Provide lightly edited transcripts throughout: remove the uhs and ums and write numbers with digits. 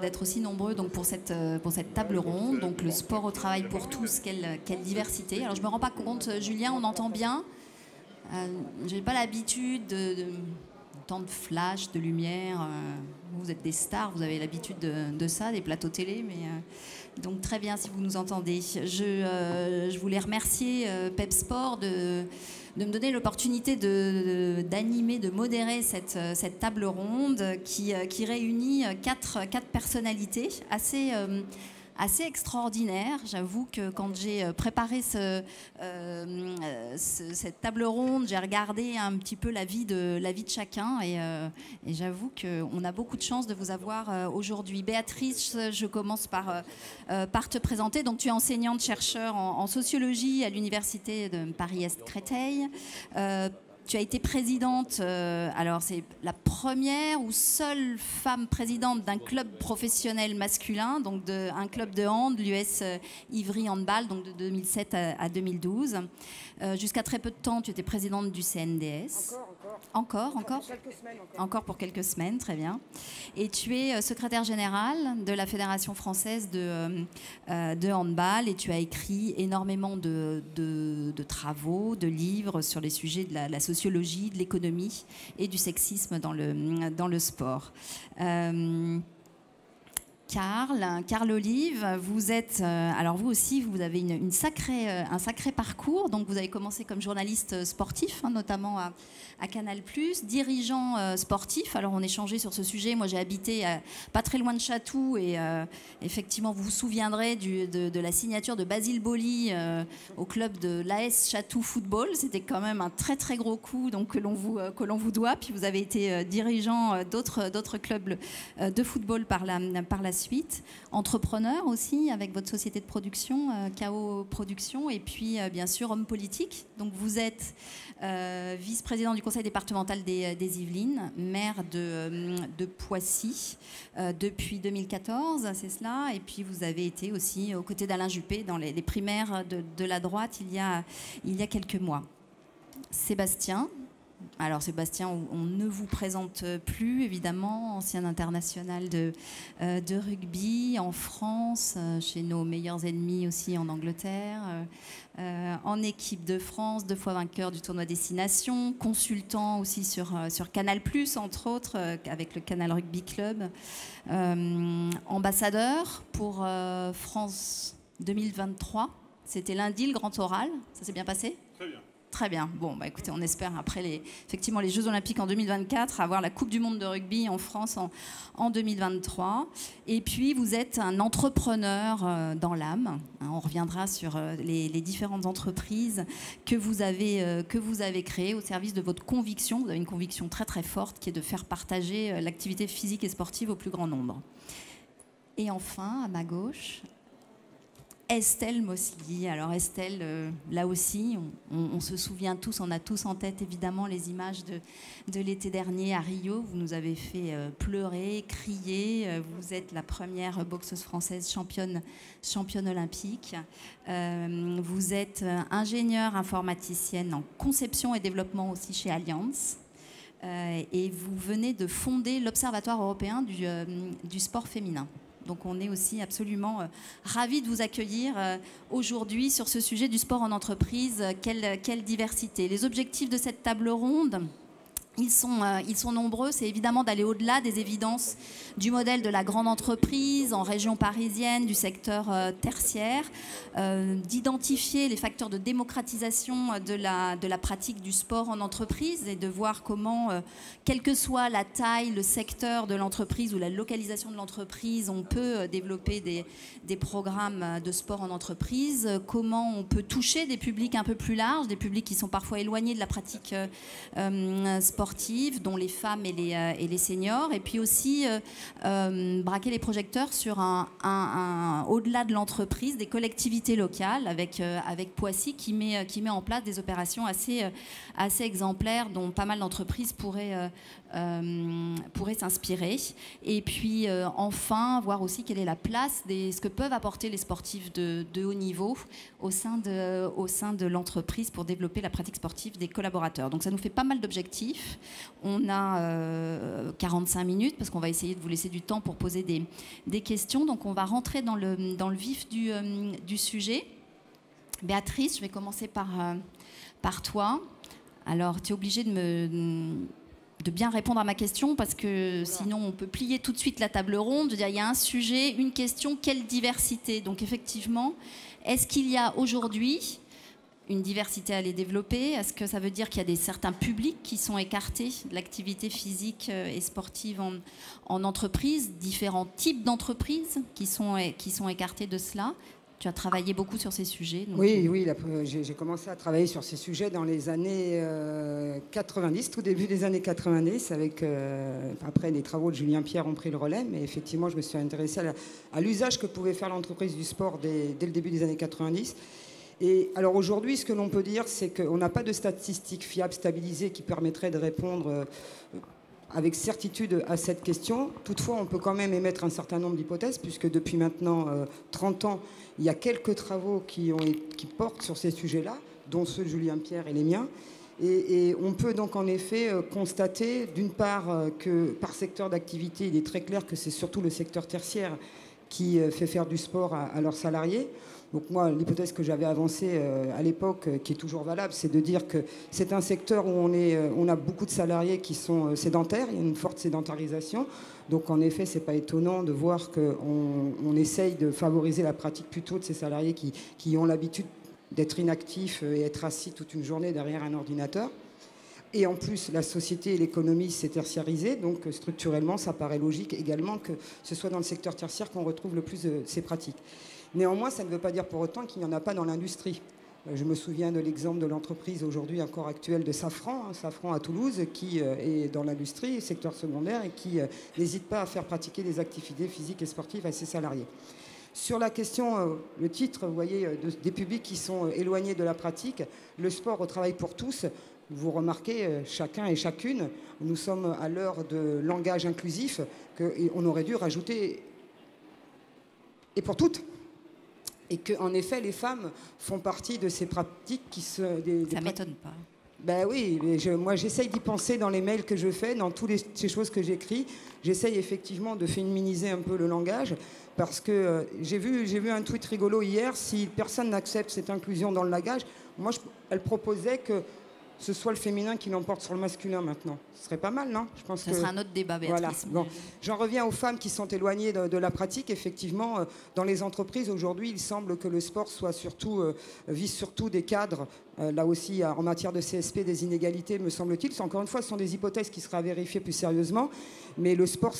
d'être aussi nombreux donc, pour cette table ronde. Donc le sport au travail pour tous, quelle diversité. Alors je me rends pas compte, Julien, on entend bien. J'ai pas l'habitude de tant de flash, de lumière. Vous êtes des stars, vous avez l'habitude de ça, des plateaux télé, mais donc très bien si vous nous entendez. Je voulais remercier Pep Sport de me donner l'opportunité d'animer, de modérer cette table ronde qui réunit quatre personnalités assez extraordinaire. J'avoue que quand j'ai préparé cette table ronde, j'ai regardé un petit peu la vie de chacun et j'avoue qu'on a beaucoup de chance de vous avoir aujourd'hui. Béatrice, je commence par te présenter. Donc, tu es enseignante-chercheur en sociologie à l'université de Paris-Est-Créteil. Tu as été présidente, alors c'est la première ou seule femme présidente d'un club professionnel masculin, donc un club de hand, l'US Ivry Handball, donc de 2007 à 2012. Jusqu'à très peu de temps, tu étais présidente du CNDS. Encore pour quelques semaines, très bien. Et tu es secrétaire générale de la Fédération française de handball et tu as écrit énormément de travaux, de livres sur les sujets de la sociologie, de l'économie et du sexisme dans le sport. Carl Olive, vous êtes, alors vous aussi, vous avez un sacré parcours. Donc vous avez commencé comme journaliste sportif, notamment à Canal+, dirigeant sportif. Alors on échangeait sur ce sujet. Moi j'ai habité pas très loin de Chatou et effectivement vous vous souviendrez de la signature de Basile Boli au club de l'AS Chatou Football. C'était quand même un très très gros coup donc, que l'on vous doit. Puis vous avez été dirigeant d'autres clubs de football par la suite, entrepreneur aussi avec votre société de production, KO Production, et puis bien sûr homme politique. Donc vous êtes vice-président du conseil départemental des Yvelines, maire de Poissy depuis 2014, c'est cela. Et puis vous avez été aussi aux côtés d'Alain Juppé dans les primaires de la droite il y a quelques mois. Sébastien. Alors Sébastien, on ne vous présente plus, évidemment, ancien international de rugby en France, chez nos meilleurs ennemis aussi en Angleterre, en équipe de France, 2 fois vainqueur du tournoi Destination, consultant aussi sur Canal+, entre autres, avec le Canal Rugby Club, ambassadeur pour France 2023. C'était lundi, le grand oral. Ça s'est bien passé ? Très bien. Très bien. Bon, bah écoutez, on espère après effectivement les Jeux Olympiques en 2024 avoir la Coupe du Monde de rugby en France en 2023. Et puis vous êtes un entrepreneur dans l'âme. On reviendra sur les différentes entreprises que vous avez créées au service de votre conviction. Vous avez une conviction très très forte qui est de faire partager l'activité physique et sportive au plus grand nombre. Et enfin, à ma gauche, Estelle Mossli. Alors Estelle, là aussi, on se souvient tous, on a tous en tête évidemment les images de l'été dernier à Rio. Vous nous avez fait pleurer, crier. Vous êtes la première boxeuse française championne olympique. Vous êtes ingénieure informaticienne en conception et développement aussi chez Allianz. Et vous venez de fonder l'Observatoire européen du sport féminin. Donc on est aussi absolument ravis de vous accueillir aujourd'hui sur ce sujet du sport en entreprise. Quelle diversité. Les objectifs de cette table ronde, ils sont nombreux. C'est évidemment d'aller au-delà des évidences du modèle de la grande entreprise en région parisienne, du secteur tertiaire, d'identifier les facteurs de démocratisation de la pratique du sport en entreprise et de voir comment, quelle que soit la taille, le secteur de l'entreprise ou la localisation de l'entreprise, on peut développer des programmes de sport en entreprise, comment on peut toucher des publics un peu plus larges, des publics qui sont parfois éloignés de la pratique sportive, dont les femmes et les seniors, et puis aussi braquer les projecteurs sur au-delà de l'entreprise, des collectivités locales, avec Poissy qui met en place des opérations assez exemplaires dont pas mal d'entreprises pourraient s'inspirer. Et puis enfin, voir aussi quelle est la place, ce que peuvent apporter les sportifs de haut niveau au sein de l'entreprise pour développer la pratique sportive des collaborateurs. Donc ça nous fait pas mal d'objectifs. vif. On a 45 minutes parce qu'on va essayer de vous laisser du temps pour poser des questions. Donc on va rentrer dans le vif du sujet. Béatrice, je vais commencer par toi. Alors, tu es obligée de bien répondre à ma question parce que sinon on peut plier tout de suite la table ronde. Il y a un sujet, une question, quelle diversité? Donc effectivement, est-ce qu'il y a aujourd'hui une diversité à les développer? Est-ce que ça veut dire qu'il y a certains publics qui sont écartés de l'activité physique et sportive en entreprise, différents types d'entreprises qui sont écartés de cela? Tu as travaillé beaucoup sur ces sujets. Donc... Oui, j'ai commencé à travailler sur ces sujets dans les années 90, tout début des années 90, après les travaux de Julien Pierre ont pris le relais, mais effectivement je me suis intéressée à l'usage que pouvait faire l'entreprise du sport dès le début des années 90. Et alors aujourd'hui, ce que l'on peut dire, c'est qu'on n'a pas de statistiques fiables, stabilisées, qui permettraient de répondre avec certitude à cette question. Toutefois, on peut quand même émettre un certain nombre d'hypothèses, puisque depuis maintenant 30 ans, il y a quelques travaux qui portent sur ces sujets-là, dont ceux de Julien Pierre et les miens. Et on peut donc en effet constater, d'une part, que par secteur d'activité, il est très clair que c'est surtout le secteur tertiaire qui fait faire du sport à leurs salariés. Donc moi, l'hypothèse que j'avais avancée à l'époque, qui est toujours valable, c'est de dire que c'est un secteur où on a beaucoup de salariés qui sont sédentaires, il y a une forte sédentarisation. Donc en effet, ce n'est pas étonnant de voir qu'on essaye de favoriser la pratique plutôt de ces salariés qui ont l'habitude d'être inactifs et être assis toute une journée derrière un ordinateur. Et en plus, la société et l'économie s'est tertiarisée, donc structurellement, ça paraît logique également que ce soit dans le secteur tertiaire qu'on retrouve le plus de ces pratiques. Néanmoins, ça ne veut pas dire pour autant qu'il n'y en a pas dans l'industrie. Je me souviens de l'exemple de l'entreprise aujourd'hui encore actuelle de Safran, Safran à Toulouse, qui est dans l'industrie, secteur secondaire, et qui n'hésite pas à faire pratiquer des activités physiques et sportives à ses salariés. Sur la question, le titre, vous voyez, des publics qui sont éloignés de la pratique, le sport au travail pour tous, vous remarquez, chacun et chacune, nous sommes à l'heure de langage inclusif, qu'on aurait dû rajouter et pour toutes. Et qu'en effet, les femmes font partie de ces pratiques qui se... Ça ne m'étonne pas. Ben oui, mais moi j'essaye d'y penser dans les mails que je fais, dans toutes ces choses que j'écris. J'essaye effectivement de féminiser un peu le langage, parce que j'ai vu un tweet rigolo hier, si personne n'accepte cette inclusion dans le langage, moi elle proposait que ce soit le féminin qui l'emporte sur le masculin maintenant. Ce serait pas mal, non? Je pense que... sera un autre débat, Béatrice. Voilà. Bon. J'en reviens aux femmes qui sont éloignées de la pratique. Effectivement, dans les entreprises, aujourd'hui, il semble que le sport vise surtout des cadres. Là aussi, en matière de CSP, des inégalités, me semble-t-il. Encore une fois, ce sont des hypothèses qui seraient à vérifier plus sérieusement. Mais le sport,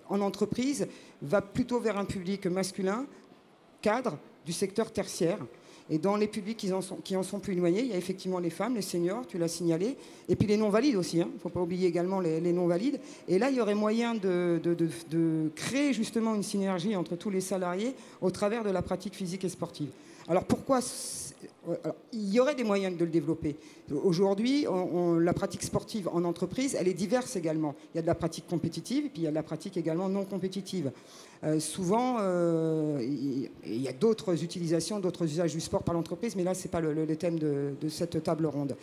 en entreprise, va plutôt vers un public masculin, cadre, du secteur tertiaire. Et dans les publics qui en sont plus éloignés, il y a effectivement les femmes, les seniors, tu l'as signalé, et puis les non-valides aussi. Il ne faut pas oublier également les non-valides. Et là, il y aurait moyen de créer justement une synergie entre tous les salariés au travers de la pratique physique et sportive. Alors pourquoi il y aurait des moyens de le développer. Aujourd'hui, la pratique sportive en entreprise, elle est diverse également. Il y a de la pratique compétitive et puis il y a de la pratique également non compétitive. Souvent, il y a d'autres utilisations, d'autres usages du sport par l'entreprise, mais là, ce n'est pas le thème de cette table ronde.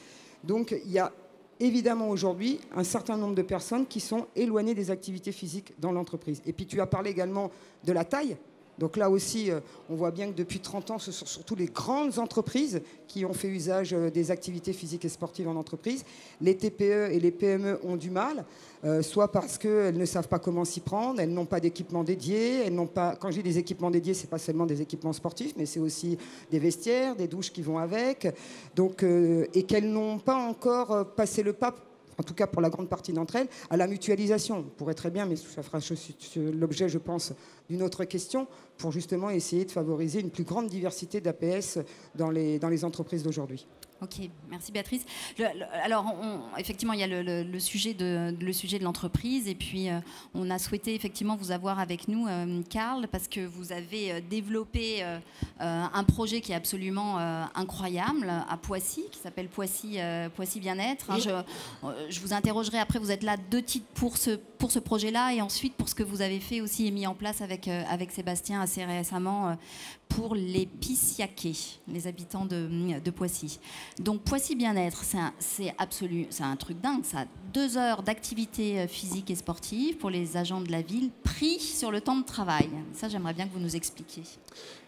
Donc, il y a évidemment aujourd'hui un certain nombre de personnes qui sont éloignées des activités physiques dans l'entreprise. Et puis, tu as parlé également de la taille. Donc là aussi, on voit bien que depuis 30 ans, ce sont surtout les grandes entreprises qui ont fait usage des activités physiques et sportives en entreprise. Les TPE et les PME ont du mal, soit parce qu'elles ne savent pas comment s'y prendre, elles n'ont pas d'équipement dédié, elles n'ont pas... Quand je dis des équipements dédiés, ce n'est pas seulement des équipements sportifs, mais c'est aussi des vestiaires, des douches qui vont avec, donc, et qu'elles n'ont pas encore passé le pas, en tout cas pour la grande partie d'entre elles, à la mutualisation. On pourrait très bien, mais ça fera l'objet, je pense, d'une autre question, pour justement essayer de favoriser une plus grande diversité d'APS dans les entreprises d'aujourd'hui. Ok, merci Béatrice. Alors, effectivement, il y a le sujet de l'entreprise, et puis on a souhaité effectivement vous avoir avec nous, Karl, parce que vous avez développé un projet qui est absolument incroyable à Poissy, qui s'appelle Poissy Bien-être. Oui. Je vous interrogerai après. Vous êtes là deux titres pour ce projet-là, et ensuite pour ce que vous avez fait aussi et mis en place avec avec Sébastien assez récemment pour les Pissiaquais, les habitants de Poissy. Donc Poissy Bien-être, c'est un truc dingue, ça. 2 heures d'activité physique et sportive pour les agents de la ville, pris sur le temps de travail. Ça, j'aimerais bien que vous nous expliquiez.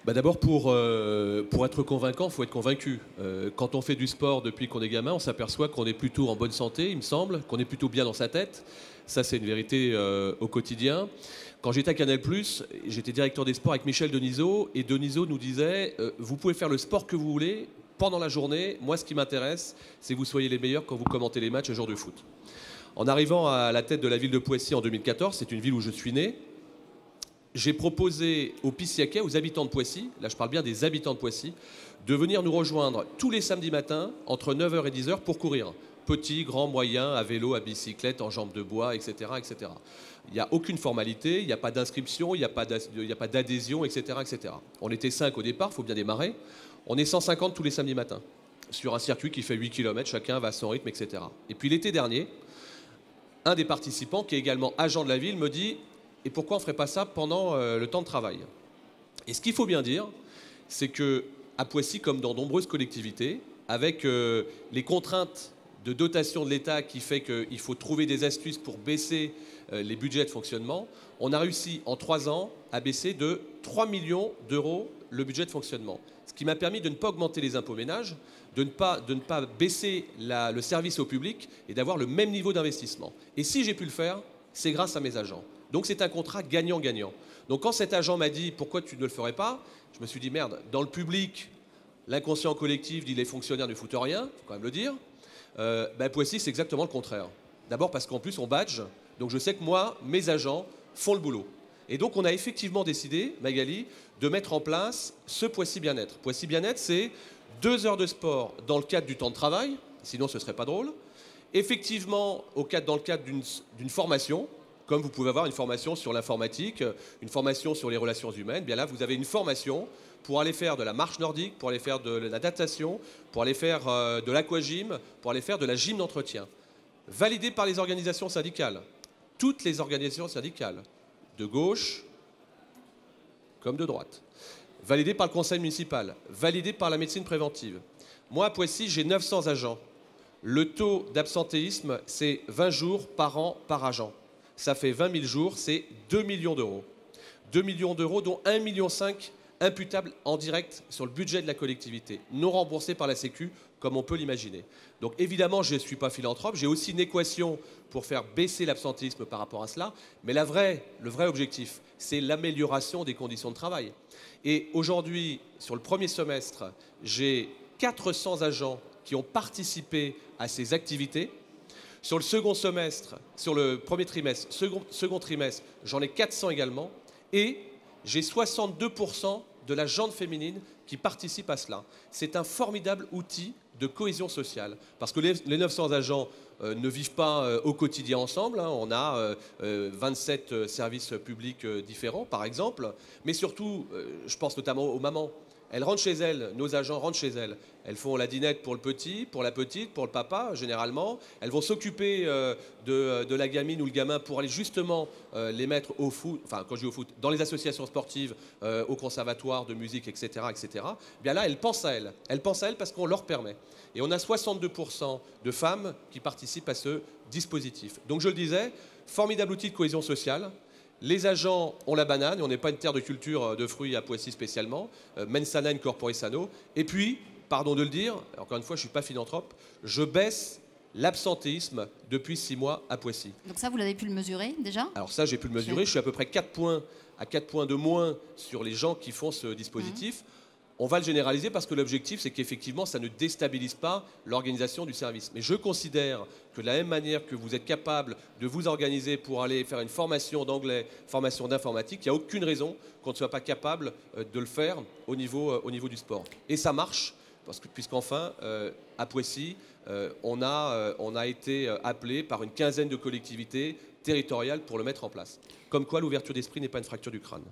D'abord, pour être convaincant, il faut être convaincu. Quand on fait du sport depuis qu'on est gamin, on s'aperçoit qu'on est plutôt en bonne santé, il me semble, qu'on est plutôt bien dans sa tête. Ça, c'est une vérité au quotidien. Quand j'étais à Canal+, j'étais directeur des sports avec Michel Denisot, et Denisot nous disait vous pouvez faire le sport que vous voulez pendant la journée. Moi, ce qui m'intéresse, c'est que vous soyez les meilleurs quand vous commentez les matchs un jour de foot. En arrivant à la tête de la ville de Poissy en 2014, c'est une ville où je suis né, j'ai proposé aux Pissiaquais, aux habitants de Poissy, là je parle bien des habitants de Poissy, de venir nous rejoindre tous les samedis matins entre 9h et 10h pour courir. Petit, grand, moyen, à vélo, à bicyclette, en jambes de bois, etc. etc. Il n'y a aucune formalité, il n'y a pas d'inscription, il n'y a pas d'adhésion, etc., etc. On était 5 au départ, il faut bien démarrer. On est 150 tous les samedis matins, sur un circuit qui fait 8 km, chacun va à son rythme, etc. Et puis l'été dernier, un des participants, qui est également agent de la ville, me dit « Et pourquoi on ne ferait pas ça pendant le temps de travail ?» Et ce qu'il faut bien dire, c'est qu'à Poissy, comme dans nombreuses collectivités, avec les contraintes de dotation de l'État qui fait qu'il faut trouver des astuces pour baisser les budgets de fonctionnement, on a réussi en 3 ans à baisser de 3 millions d'euros le budget de fonctionnement. Ce qui m'a permis de ne pas augmenter les impôts ménages, de ne pas baisser le service au public et d'avoir le même niveau d'investissement. Et si j'ai pu le faire, c'est grâce à mes agents. Donc c'est un contrat gagnant-gagnant. Donc quand cet agent m'a dit « Pourquoi tu ne le ferais pas ?», je me suis dit « Merde, dans le public, l'inconscient collectif dit les fonctionnaires ne foutent rien, il faut quand même le dire. Poissy, c'est exactement le contraire. D'abord parce qu'en plus, on badge. Donc je sais que moi, mes agents font le boulot. Et donc on a effectivement décidé, Magali, de mettre en place ce Poissy Bien-être. Poissy Bien-être, c'est 2 heures de sport dans le cadre du temps de travail, sinon ce ne serait pas drôle. Effectivement, dans le cadre d'une formation, comme vous pouvez avoir une formation sur l'informatique, une formation sur les relations humaines, bien là, vous avez une formation pour aller faire de la marche nordique, pour aller faire de la natation, pour aller faire de l'aquagym, pour aller faire de la gym d'entretien. Validé par les organisations syndicales. Toutes les organisations syndicales, de gauche comme de droite. Validé par le conseil municipal, validé par la médecine préventive. Moi, à Poissy, j'ai 900 agents. Le taux d'absentéisme, c'est 20 jours par an par agent. Ça fait 20 000 jours, c'est 2 millions d'euros. 2 millions d'euros, dont 1,5 million imputables en direct sur le budget de la collectivité, non remboursés par la Sécu, comme on peut l'imaginer. Donc évidemment, je ne suis pas philanthrope, j'ai aussi une équation pour faire baisser l'absentéisme par rapport à cela, mais le vrai objectif, c'est l'amélioration des conditions de travail. Et aujourd'hui, sur le premier semestre, j'ai 400 agents qui ont participé à ces activités. Sur le second semestre, sur le premier trimestre, second trimestre, j'en ai 400 également. Et j'ai 62% de la gente féminine qui participe à cela. C'est un formidable outil de cohésion sociale. Parce que les 900 agents ne vivent pas au quotidien ensemble. Hein. On a 27 services publics différents, par exemple. Mais surtout, je pense notamment aux mamans. Elles rentrent chez elles, nos agents rentrent chez elles. Elles font la dînette pour le petit, pour la petite, pour le papa, généralement. Elles vont s'occuper de la gamine ou le gamin pour aller justement les mettre au foot, enfin quand je dis au foot, dans les associations sportives, au conservatoire de musique, etc., etc. Bien là, elles pensent à elles. Elles pensent à elles parce qu'on leur permet. Et on a 62% de femmes qui participent à ce dispositif. Donc je le disais, formidable outil de cohésion sociale. Les agents ont la banane, et on n'est pas une terre de culture de fruits à Poissy spécialement, mens sana in corpore sano. Et puis, pardon de le dire, encore une fois, je ne suis pas philanthrope, je baisse l'absentéisme depuis 6 mois à Poissy. Donc ça, vous l'avez pu le mesurer déjà ? Alors ça, j'ai pu le mesurer, je suis à peu près 4 points de moins sur les gens qui font ce dispositif. On va le généraliser parce que l'objectif, c'est qu'effectivement, ça ne déstabilise pas l'organisation du service. Mais je considère que de la même manière que vous êtes capable de vous organiser pour aller faire une formation d'anglais, formation d'informatique, il n'y a aucune raison qu'on ne soit pas capable de le faire au niveau du sport. Et ça marche, puisqu'enfin, à Poissy, on a été appelé par une quinzaine de collectivités territoriales pour le mettre en place. Comme quoi, l'ouverture d'esprit n'est pas une fracture du crâne.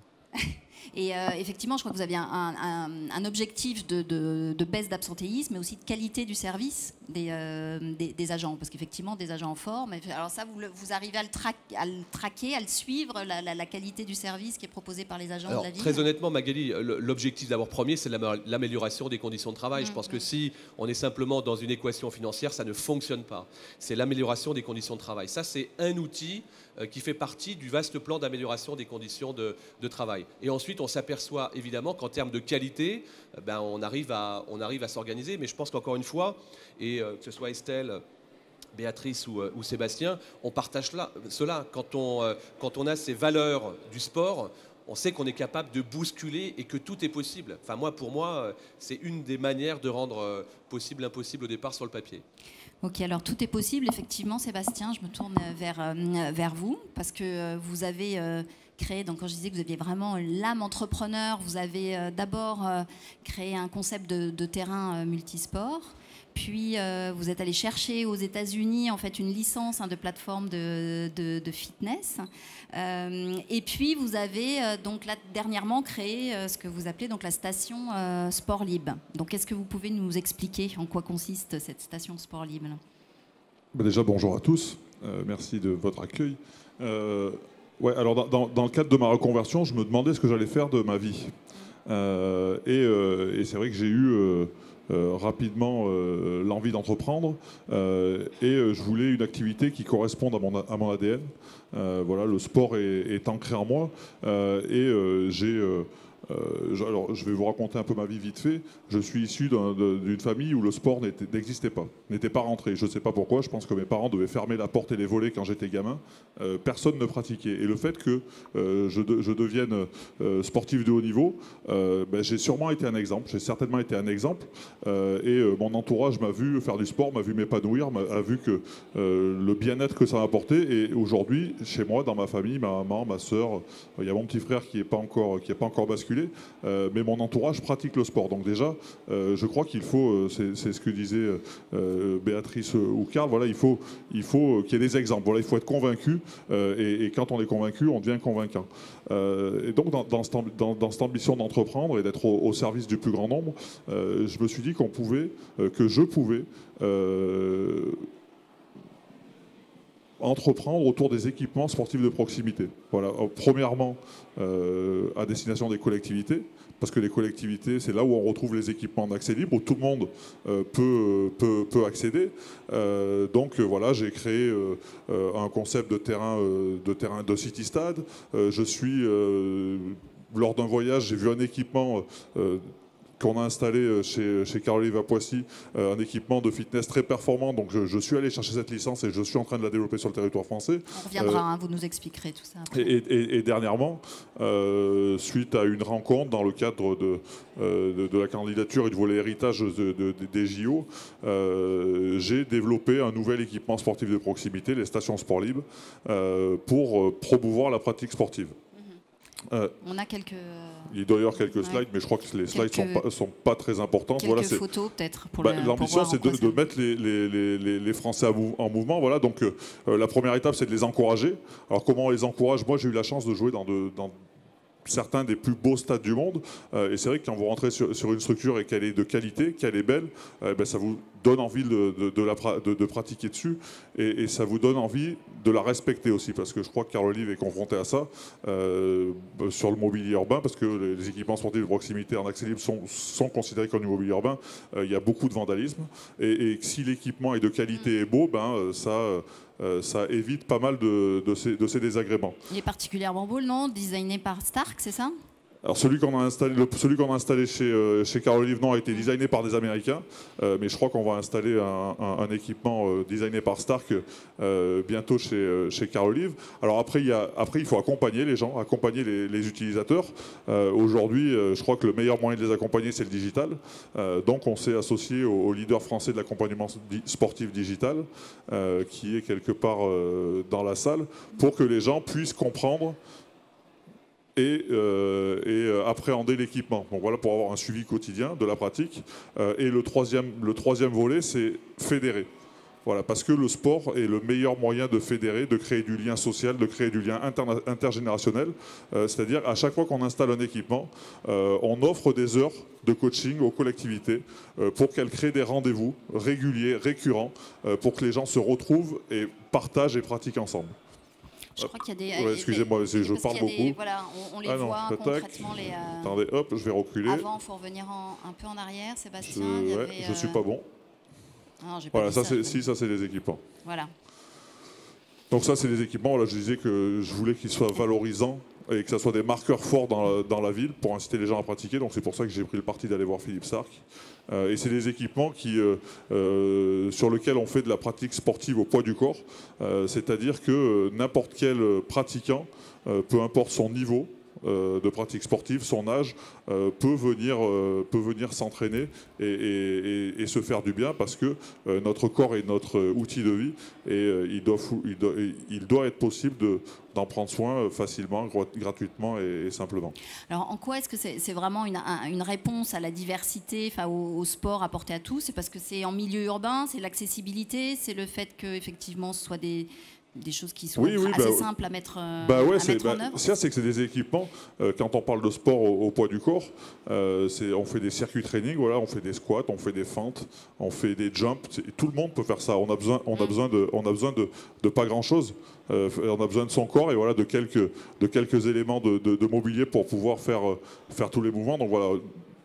Et effectivement, je crois que vous aviez un objectif de baisse d'absentéisme, mais aussi de qualité du service des agents, parce qu'effectivement, des agents en forme. Alors ça, vous arrivez à le traquer, à le suivre, la qualité du service qui est proposé par les agents de la ville. Très honnêtement, Magali, l'objectif d'abord premier, c'est l'amélioration des conditions de travail. Je pense que si on est simplement dans une équation financière, ça ne fonctionne pas. C'est l'amélioration des conditions de travail. Ça, c'est un outil qui fait partie du vaste plan d'amélioration des conditions de travail. Et ensuite, on s'aperçoit évidemment qu'en termes de qualité, on arrive à s'organiser. Mais je pense qu'encore une fois, et que ce soit Estelle, Béatrice ou Sébastien, on partage cela. Quand on a ces valeurs du sport, on sait qu'on est capable de bousculer et que tout est possible. Enfin, pour moi, c'est une des manières de rendre possible l'impossible au départ sur le papier. Ok, alors tout est possible, effectivement, Sébastien, je me tourne vers vous, parce que vous avez créé, donc quand je disais que vous aviez vraiment l'âme entrepreneur, vous avez d'abord créé un concept de terrain multisport, puis vous êtes allé chercher aux États-Unis en fait une licence de plateforme de fitness, et puis vous avez donc là dernièrement créé ce que vous appelez donc la station Sport Libre. Donc est-ce que vous pouvez nous expliquer en quoi consiste cette station Sport Libre? Déjà bonjour à tous, merci de votre accueil. Ouais, alors dans le cadre de ma reconversion, je me demandais ce que j'allais faire de ma vie, et c'est vrai que j'ai eu rapidement l'envie d'entreprendre, et je voulais une activité qui corresponde à mon ADN. Voilà, le sport est ancré en moi, et alors, je vais vous raconter un peu ma vie vite fait. Je suis issu d'une famille où le sport n'existait pas, n'était pas rentré. Je ne sais pas pourquoi, je pense que mes parents devaient fermer la porte et les volets quand j'étais gamin. Personne ne pratiquait. Et le fait que je devienne sportif de haut niveau, j'ai sûrement été un exemple, j'ai certainement été un exemple. Et mon entourage m'a vu faire du sport, m'a vu m'épanouir, a vu que le bien-être que ça m'a apporté. Et aujourd'hui, chez moi, dans ma famille, ma maman, ma soeur, il y a mon petit frère qui n'est pas encore basculé. Mais mon entourage pratique le sport. Donc déjà, je crois qu'il faut, c'est ce que disait Béatrice ou Karl, voilà, il faut qu'il y ait des exemples. Voilà, il faut être convaincu, et quand on est convaincu, on devient convaincant. Et donc dans cette ambition d'entreprendre et d'être au service du plus grand nombre, je me suis dit que je pouvais entreprendre autour des équipements sportifs de proximité. Voilà. Premièrement, à destination des collectivités, parce que les collectivités, c'est là où on retrouve les équipements en accès libre, où tout le monde peut accéder. Donc voilà, j'ai créé un concept de terrain de city stade. Lors d'un voyage, j'ai vu un équipement qu'on a installé chez Carolive à Poissy, un équipement de fitness très performant. Donc je suis allé chercher cette licence et je suis en train de la développer sur le territoire français. On reviendra, vous nous expliquerez tout ça après. Et dernièrement, suite à une rencontre dans le cadre de la candidature et du volet héritage des JO, j'ai développé un nouvel équipement sportif de proximité, les stations Sport Libre, pour promouvoir la pratique sportive. On a quelques... Il doit y avoir quelques slides, mais je crois que les slides ne sont pas très importants. Quelques photos peut-être. L'ambition, c'est de mettre les Français en mouvement. Voilà, donc la première étape, c'est de les encourager. Alors comment on les encourage? Moi, j'ai eu la chance de jouer dans certains des plus beaux stades du monde. Et c'est vrai que quand vous rentrez sur une structure et qu'elle est de qualité, qu'elle est belle, ça vous donne envie de pratiquer dessus. Et ça vous donne envie de la respecter aussi, parce que je crois que Carolive est confronté à ça sur le mobilier urbain, parce que les équipements sportifs de proximité en accès libre sont considérés comme du mobilier urbain. Il y a beaucoup de vandalisme. Et si l'équipement est de qualité et beau, ça évite pas mal de ces désagréments. Il est particulièrement beau, non? Designé par Stark, c'est ça? Alors celui qu'on a installé chez Carolive a été designé par des Américains, mais je crois qu'on va installer un équipement designé par Stark bientôt chez Carolive. Alors après il faut accompagner les gens, accompagner les utilisateurs. Aujourd'hui, je crois que le meilleur moyen de les accompagner, c'est le digital. Donc on s'est associé au leader français de l'accompagnement sportif digital, qui est quelque part dans la salle, pour que les gens puissent comprendre et appréhender l'équipement. Donc voilà, pour avoir un suivi quotidien de la pratique. Et le troisième volet, c'est fédérer. Voilà, parce que le sport est le meilleur moyen de fédérer, de créer du lien social, de créer du lien intergénérationnel. C'est-à-dire, à chaque fois qu'on installe un équipement, on offre des heures de coaching aux collectivités pour qu'elles créent des rendez-vous réguliers, récurrents, pour que les gens se retrouvent et partagent et pratiquent ensemble. Je crois qu'il y a des... Ouais, excusez-moi, je parle beaucoup. Voilà, on les voit concrètement. Attendez, hop, je vais reculer. Avant, il faut revenir un peu en arrière, Sébastien. Je suis pas bon. Non, voilà, ça c'est des équipements. Voilà. Donc ça c'est des équipements, voilà, je disais que je voulais qu'ils soient valorisants et que ça soit des marqueurs forts dans la ville pour inciter les gens à pratiquer. Donc c'est pour ça que j'ai pris le parti d'aller voir Philippe Starck. Et c'est des équipements sur lesquels on fait de la pratique sportive au poids du corps. C'est-à-dire que n'importe quel pratiquant, peu importe son niveau de pratique sportive, son âge, peut venir s'entraîner et se faire du bien parce que notre corps est notre outil de vie et il doit être possible d'en prendre soin facilement, gratuitement et simplement. Alors en quoi est-ce que c'est vraiment une réponse à la diversité, au sport apporté à tous? C'est parce que c'est en milieu urbain, c'est l'accessibilité, c'est le fait qu'effectivement ce soit des choses qui sont assez simples à mettre en œuvre. Ça, c'est que c'est des équipements. Quand on parle de sport au poids du corps, on fait des circuits training, voilà, on fait des squats, on fait des fentes, on fait des jumps. Tout le monde peut faire ça. On a besoin de pas grand-chose. On a besoin de son corps et voilà, de quelques éléments de mobilier pour pouvoir faire tous les mouvements. Donc voilà,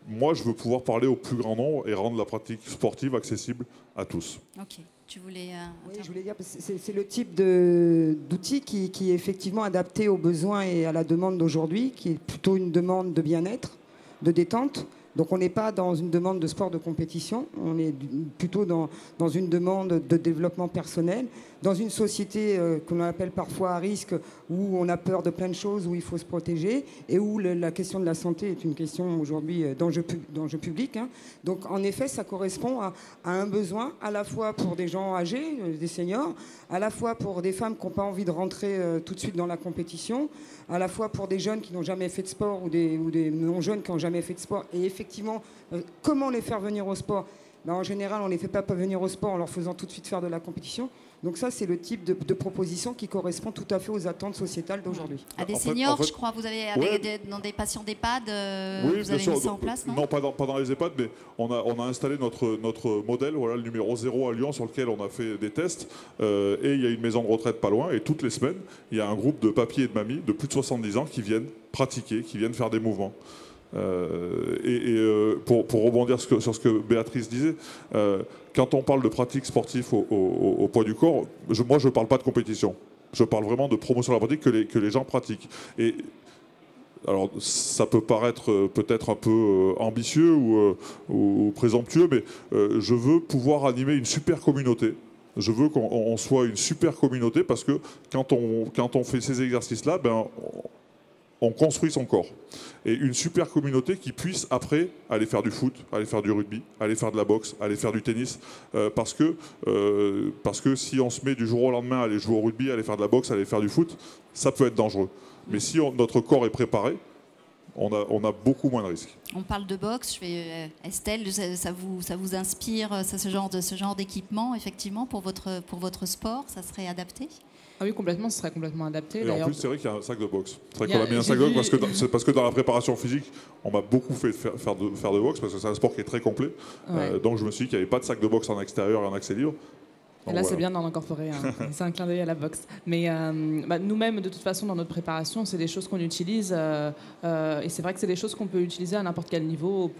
moi, je veux pouvoir parler au plus grand nombre et rendre la pratique sportive accessible à tous. Ok. Tu voulais oui, je voulais dire, c'est le type d'outil qui est effectivement adapté aux besoins et à la demande d'aujourd'hui, qui est plutôt une demande de bien-être, de détente. Donc on n'est pas dans une demande de sport de compétition, on est plutôt dans une demande de développement personnel, dans une société qu'on appelle parfois à risque, où on a peur de plein de choses, où il faut se protéger, et où la question de la santé est une question aujourd'hui d'enjeu public. Hein. Donc en effet, ça correspond à un besoin, à la fois pour des gens âgés, des seniors, à la fois pour des femmes qui n'ont pas envie de rentrer tout de suite dans la compétition, à la fois pour des jeunes qui n'ont jamais fait de sport ou des non-jeunes qui n'ont jamais fait de sport. Et effectivement, comment les faire venir au sport? En général, on ne les fait pas venir au sport en leur faisant tout de suite faire de la compétition. Donc ça, c'est le type de proposition qui correspond tout à fait aux attentes sociétales d'aujourd'hui. À des seniors, je crois, vous avez dans des patients d'EHPAD, vous avez mis ça en place, non? Non, pas dans les EHPAD, mais on a installé notre modèle, voilà, le numéro 0 à Lyon, sur lequel on a fait des tests. Et il y a une maison de retraite pas loin. Et toutes les semaines, il y a un groupe de papis et de mamies de plus de 70 ans qui viennent pratiquer, qui viennent faire des mouvements. Pour rebondir sur ce que Béatrice disait, quand on parle de pratique sportive au poids du corps, moi je ne parle pas de compétition. Je parle vraiment de promotion de la pratique que les gens pratiquent. Et alors ça peut paraître peut-être un peu ambitieux ou présomptueux, mais je veux pouvoir animer une super communauté. Je veux qu'on soit une super communauté parce que quand on fait ces exercices-là, on construit son corps. Et une super communauté qui puisse après aller faire du foot, aller faire du rugby, aller faire de la boxe, aller faire du tennis. Parce que si on se met du jour au lendemain à aller jouer au rugby, aller faire de la boxe, aller faire du foot, ça peut être dangereux. Mais si notre corps est préparé, on a beaucoup moins de risques. On parle de boxe, Estelle, ça vous inspire ce genre d'équipement, effectivement, pour votre sport? Ça serait adapté? Ah oui, complètement, ce serait complètement adapté. Et en plus, c'est vrai qu'il y a un sac de boxe. C'est vrai qu'on a mis un sac de boxe parce que dans la préparation physique, on m'a beaucoup fait faire de boxe parce que c'est un sport qui est très complet. Ouais. Donc je me suis dit qu'il n'y avait pas de sac de boxe en extérieur et en accès libre. Et là, c'est bien d'en incorporer. C'est un clin d'œil à la boxe. Mais nous-mêmes, de toute façon, dans notre préparation, c'est des choses qu'on utilise. Et c'est vrai que c'est des choses qu'on peut utiliser à n'importe quel niveau.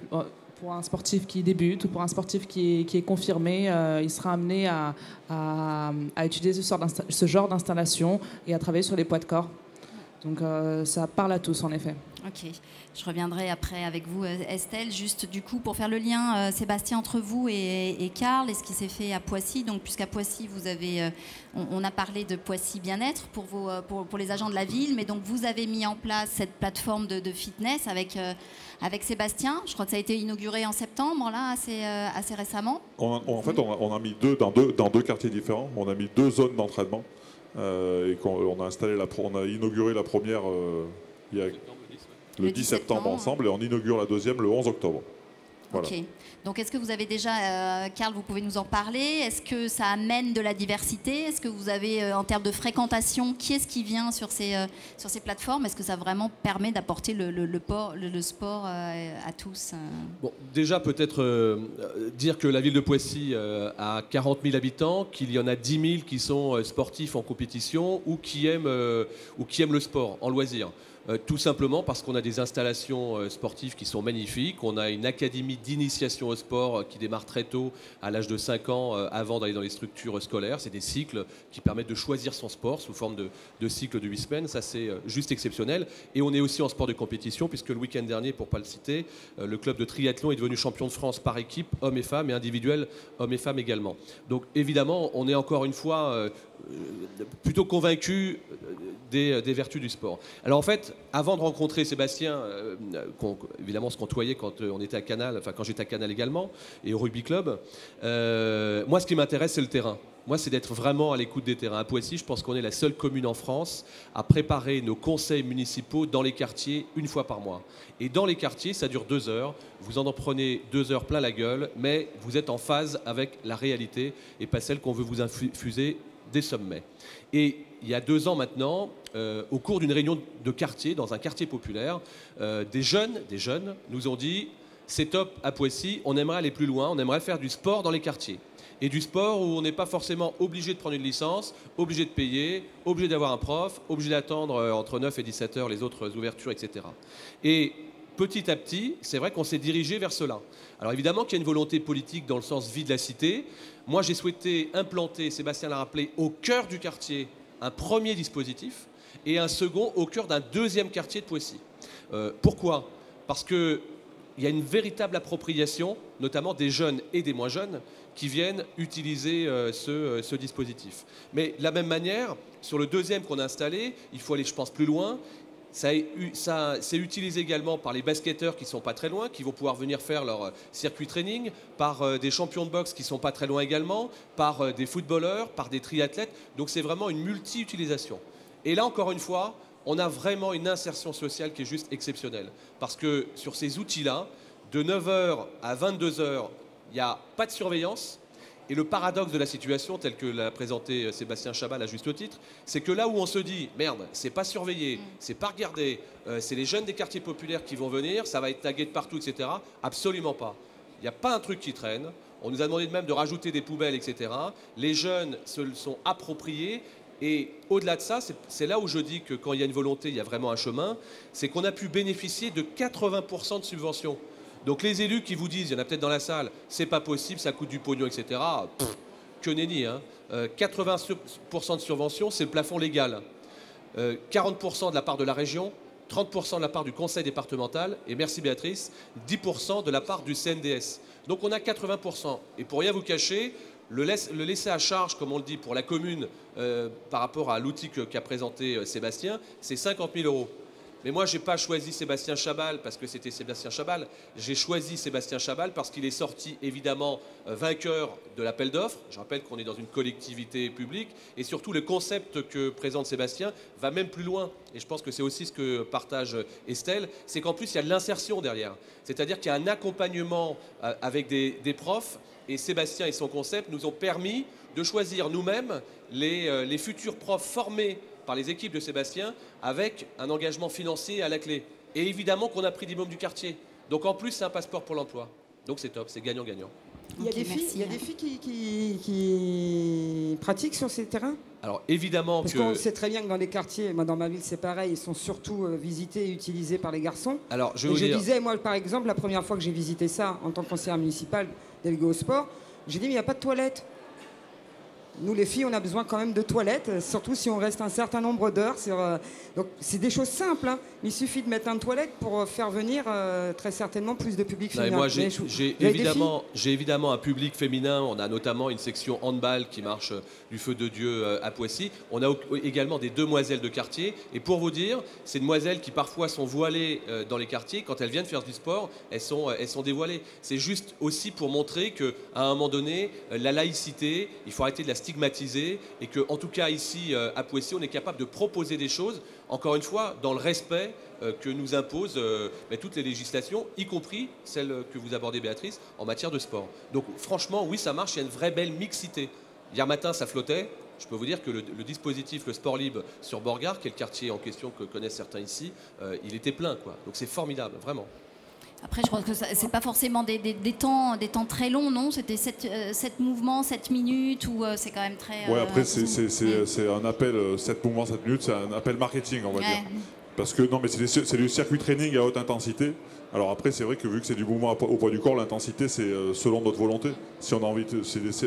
Pour un sportif qui débute ou pour un sportif qui est confirmé, il sera amené à utiliser ce genre d'installation et à travailler sur les poids de corps. Donc ça parle à tous, en effet. Ok, je reviendrai après avec vous, Estelle. Juste du coup, pour faire le lien, Sébastien, entre vous et Karl, et ce qui s'est fait à Poissy. Donc, puisqu'à Poissy, vous avez, on a parlé de Poissy Bien-être pour les agents de la ville, mais donc vous avez mis en place cette plateforme de fitness avec Sébastien. Je crois que ça a été inauguré en septembre, là, assez récemment. En fait, on a mis dans deux quartiers différents. On a mis 2 zones d'entraînement et on a inauguré la première il y a le 10 septembre ensemble et on inaugure la deuxième le 11 octobre. Voilà. Ok. Donc, est-ce que vous avez déjà, Karl, vous pouvez nous en parler? Est-ce que ça amène de la diversité? Est-ce que vous avez, en termes de fréquentation, qui est-ce qui vient sur ces plateformes? Est-ce que ça vraiment permet d'apporter le sport à tous? Bon, déjà, peut-être dire que la ville de Poissy a 40 000 habitants, qu'il y en a 10 000 qui sont sportifs en compétition ou qui aiment le sport en loisir. Tout simplement parce qu'on a des installations sportives qui sont magnifiques. On a une académie d'initiation au sport qui démarre très tôt, à l'âge de 5 ans, avant d'aller dans les structures scolaires. C'est des cycles qui permettent de choisir son sport sous forme de cycle de 8 semaines. Ça, c'est juste exceptionnel. Et on est aussi en sport de compétition, puisque le week-end dernier, pour ne pas le citer, le club de triathlon est devenu champion de France par équipe, hommes et femmes, et individuel, hommes et femmes également. Donc évidemment, on est encore une fois plutôt convaincu des vertus du sport. Alors en fait, avant de rencontrer Sébastien, évidemment on se côtoyait quand on était à Canal, enfin quand j'étais à Canal également, et au rugby club, moi ce qui m'intéresse c'est le terrain. Moi c'est d'être vraiment à l'écoute des terrains. À Poissy, je pense qu'on est la seule commune en France à préparer nos conseils municipaux dans les quartiers une fois par mois. Et dans les quartiers, ça dure 2 heures. Vous en prenez 2 heures plein la gueule, mais vous êtes en phase avec la réalité et pas celle qu'on veut vous infuser des sommets. Et il y a 2 ans maintenant, au cours d'une réunion de quartier, dans un quartier populaire, des jeunes nous ont dit « c'est top à Poissy, on aimerait aller plus loin, on aimerait faire du sport dans les quartiers. » Et du sport où on n'est pas forcément obligé de prendre une licence, obligé de payer, obligé d'avoir un prof, obligé d'attendre entre 9 et 17 heures les autres ouvertures, etc. Et petit à petit, c'est vrai qu'on s'est dirigé vers cela. Alors évidemment qu'il y a une volonté politique dans le sens vie de la cité. Moi, j'ai souhaité implanter, Sébastien l'a rappelé, au cœur du quartier, un premier dispositif et un second au cœur d'un deuxième quartier de Poissy. Pourquoi? Parce qu'il y a une véritable appropriation, notamment des jeunes et des moins jeunes, qui viennent utiliser ce dispositif. Mais de la même manière, sur le deuxième qu'on a installé, il faut aller, je pense, plus loin. C'est utilisé également par les basketteurs qui ne sont pas très loin, qui vont pouvoir venir faire leur circuit training, par des champions de boxe qui ne sont pas très loin également, par des footballeurs, par des triathlètes. Donc c'est vraiment une multi-utilisation. Et là, encore une fois, on a vraiment une insertion sociale qui est juste exceptionnelle. Parce que sur ces outils-là, de 9h à 22h, il n'y a pas de surveillance. Et le paradoxe de la situation, tel que l'a présenté Sébastien Chabal à juste titre, c'est que là où on se dit « merde, c'est pas surveillé, c'est pas regardé, c'est les jeunes des quartiers populaires qui vont venir, ça va être tagué de partout, etc. » Absolument pas. Il n'y a pas un truc qui traîne. On nous a demandé même de rajouter des poubelles, etc. Les jeunes se le sont appropriés. Et au-delà de ça, c'est là où je dis que quand il y a une volonté, il y a vraiment un chemin, c'est qu'on a pu bénéficier de 80% de subventions. Donc les élus qui vous disent, il y en a peut-être dans la salle, c'est pas possible, ça coûte du pognon, etc. Que nenni, hein. 80% de subventions, c'est le plafond légal. 40% de la part de la région, 30% de la part du conseil départemental, et merci Béatrice, 10% de la part du CNDS. Donc on a 80%. Et pour rien vous cacher, le laisser à charge, comme on le dit, pour la commune, par rapport à l'outil qu'a présenté Sébastien, c'est 50 000 €. Mais moi, je n'ai pas choisi Sébastien Chabal parce que c'était Sébastien Chabal. J'ai choisi Sébastien Chabal parce qu'il est sorti, évidemment, vainqueur de l'appel d'offres. Je rappelle qu'on est dans une collectivité publique. Et surtout, le concept que présente Sébastien va même plus loin. Et je pense que c'est aussi ce que partage Estelle. C'est qu'en plus, il y a de l'insertion derrière. C'est-à-dire qu'il y a un accompagnement avec des profs. Et Sébastien et son concept nous ont permis de choisir nous-mêmes les futurs profs formés par les équipes de Sébastien avec un engagement financier à la clé. Et évidemment qu'on a pris des mômes du quartier. Donc en plus, c'est un passeport pour l'emploi. Donc c'est top, c'est gagnant-gagnant. Il y a des filles qui pratiquent sur ces terrains? Alors évidemment Parce qu'on sait très bien que dans les quartiers, moi dans ma ville c'est pareil, ils sont surtout visités et utilisés par les garçons. Alors je disais, moi par exemple, la première fois que j'ai visité ça en tant que conseillère municipale déléguée au sport, j'ai dit mais il n'y a pas de toilettes. Nous, les filles, on a besoin quand même de toilettes, surtout si on reste un certain nombre d'heures. Donc, c'est des choses simples. Hein. Il suffit de mettre une toilette pour faire venir très certainement plus de public féminin. Moi, j'ai évidemment un public féminin. On a notamment une section handball qui marche du feu de Dieu à Poissy. On a également des demoiselles de quartier. Et pour vous dire, ces demoiselles qui parfois sont voilées dans les quartiers, quand elles viennent faire du sport, elles sont dévoilées. C'est juste aussi pour montrer qu'à un moment donné, la laïcité, il faut arrêter de la stigmatisé et que, en tout cas ici à Poissy, on est capable de proposer des choses, encore une fois, dans le respect que nous imposent toutes les législations, y compris celle que vous abordez, Béatrice, en matière de sport. Donc franchement, oui, ça marche, il y a une vraie belle mixité. Hier matin, ça flottait. Je peux vous dire que le dispositif, le Sport Libre sur Borgard, qui est le quartier en question que connaissent certains ici, il était plein, quoi. Donc c'est formidable, vraiment. Après, je crois que c'est pas forcément des temps très longs, non? C'était 7 mouvements, 7 minutes, ou c'est quand même très... Ouais, après, c'est un appel, 7 mouvements, 7 minutes, c'est un appel marketing, on va dire. Parce que, non, mais c'est du circuit training à haute intensité. Alors après, c'est vrai que vu que c'est du mouvement au poids du corps, l'intensité, c'est selon notre volonté. Si on a envie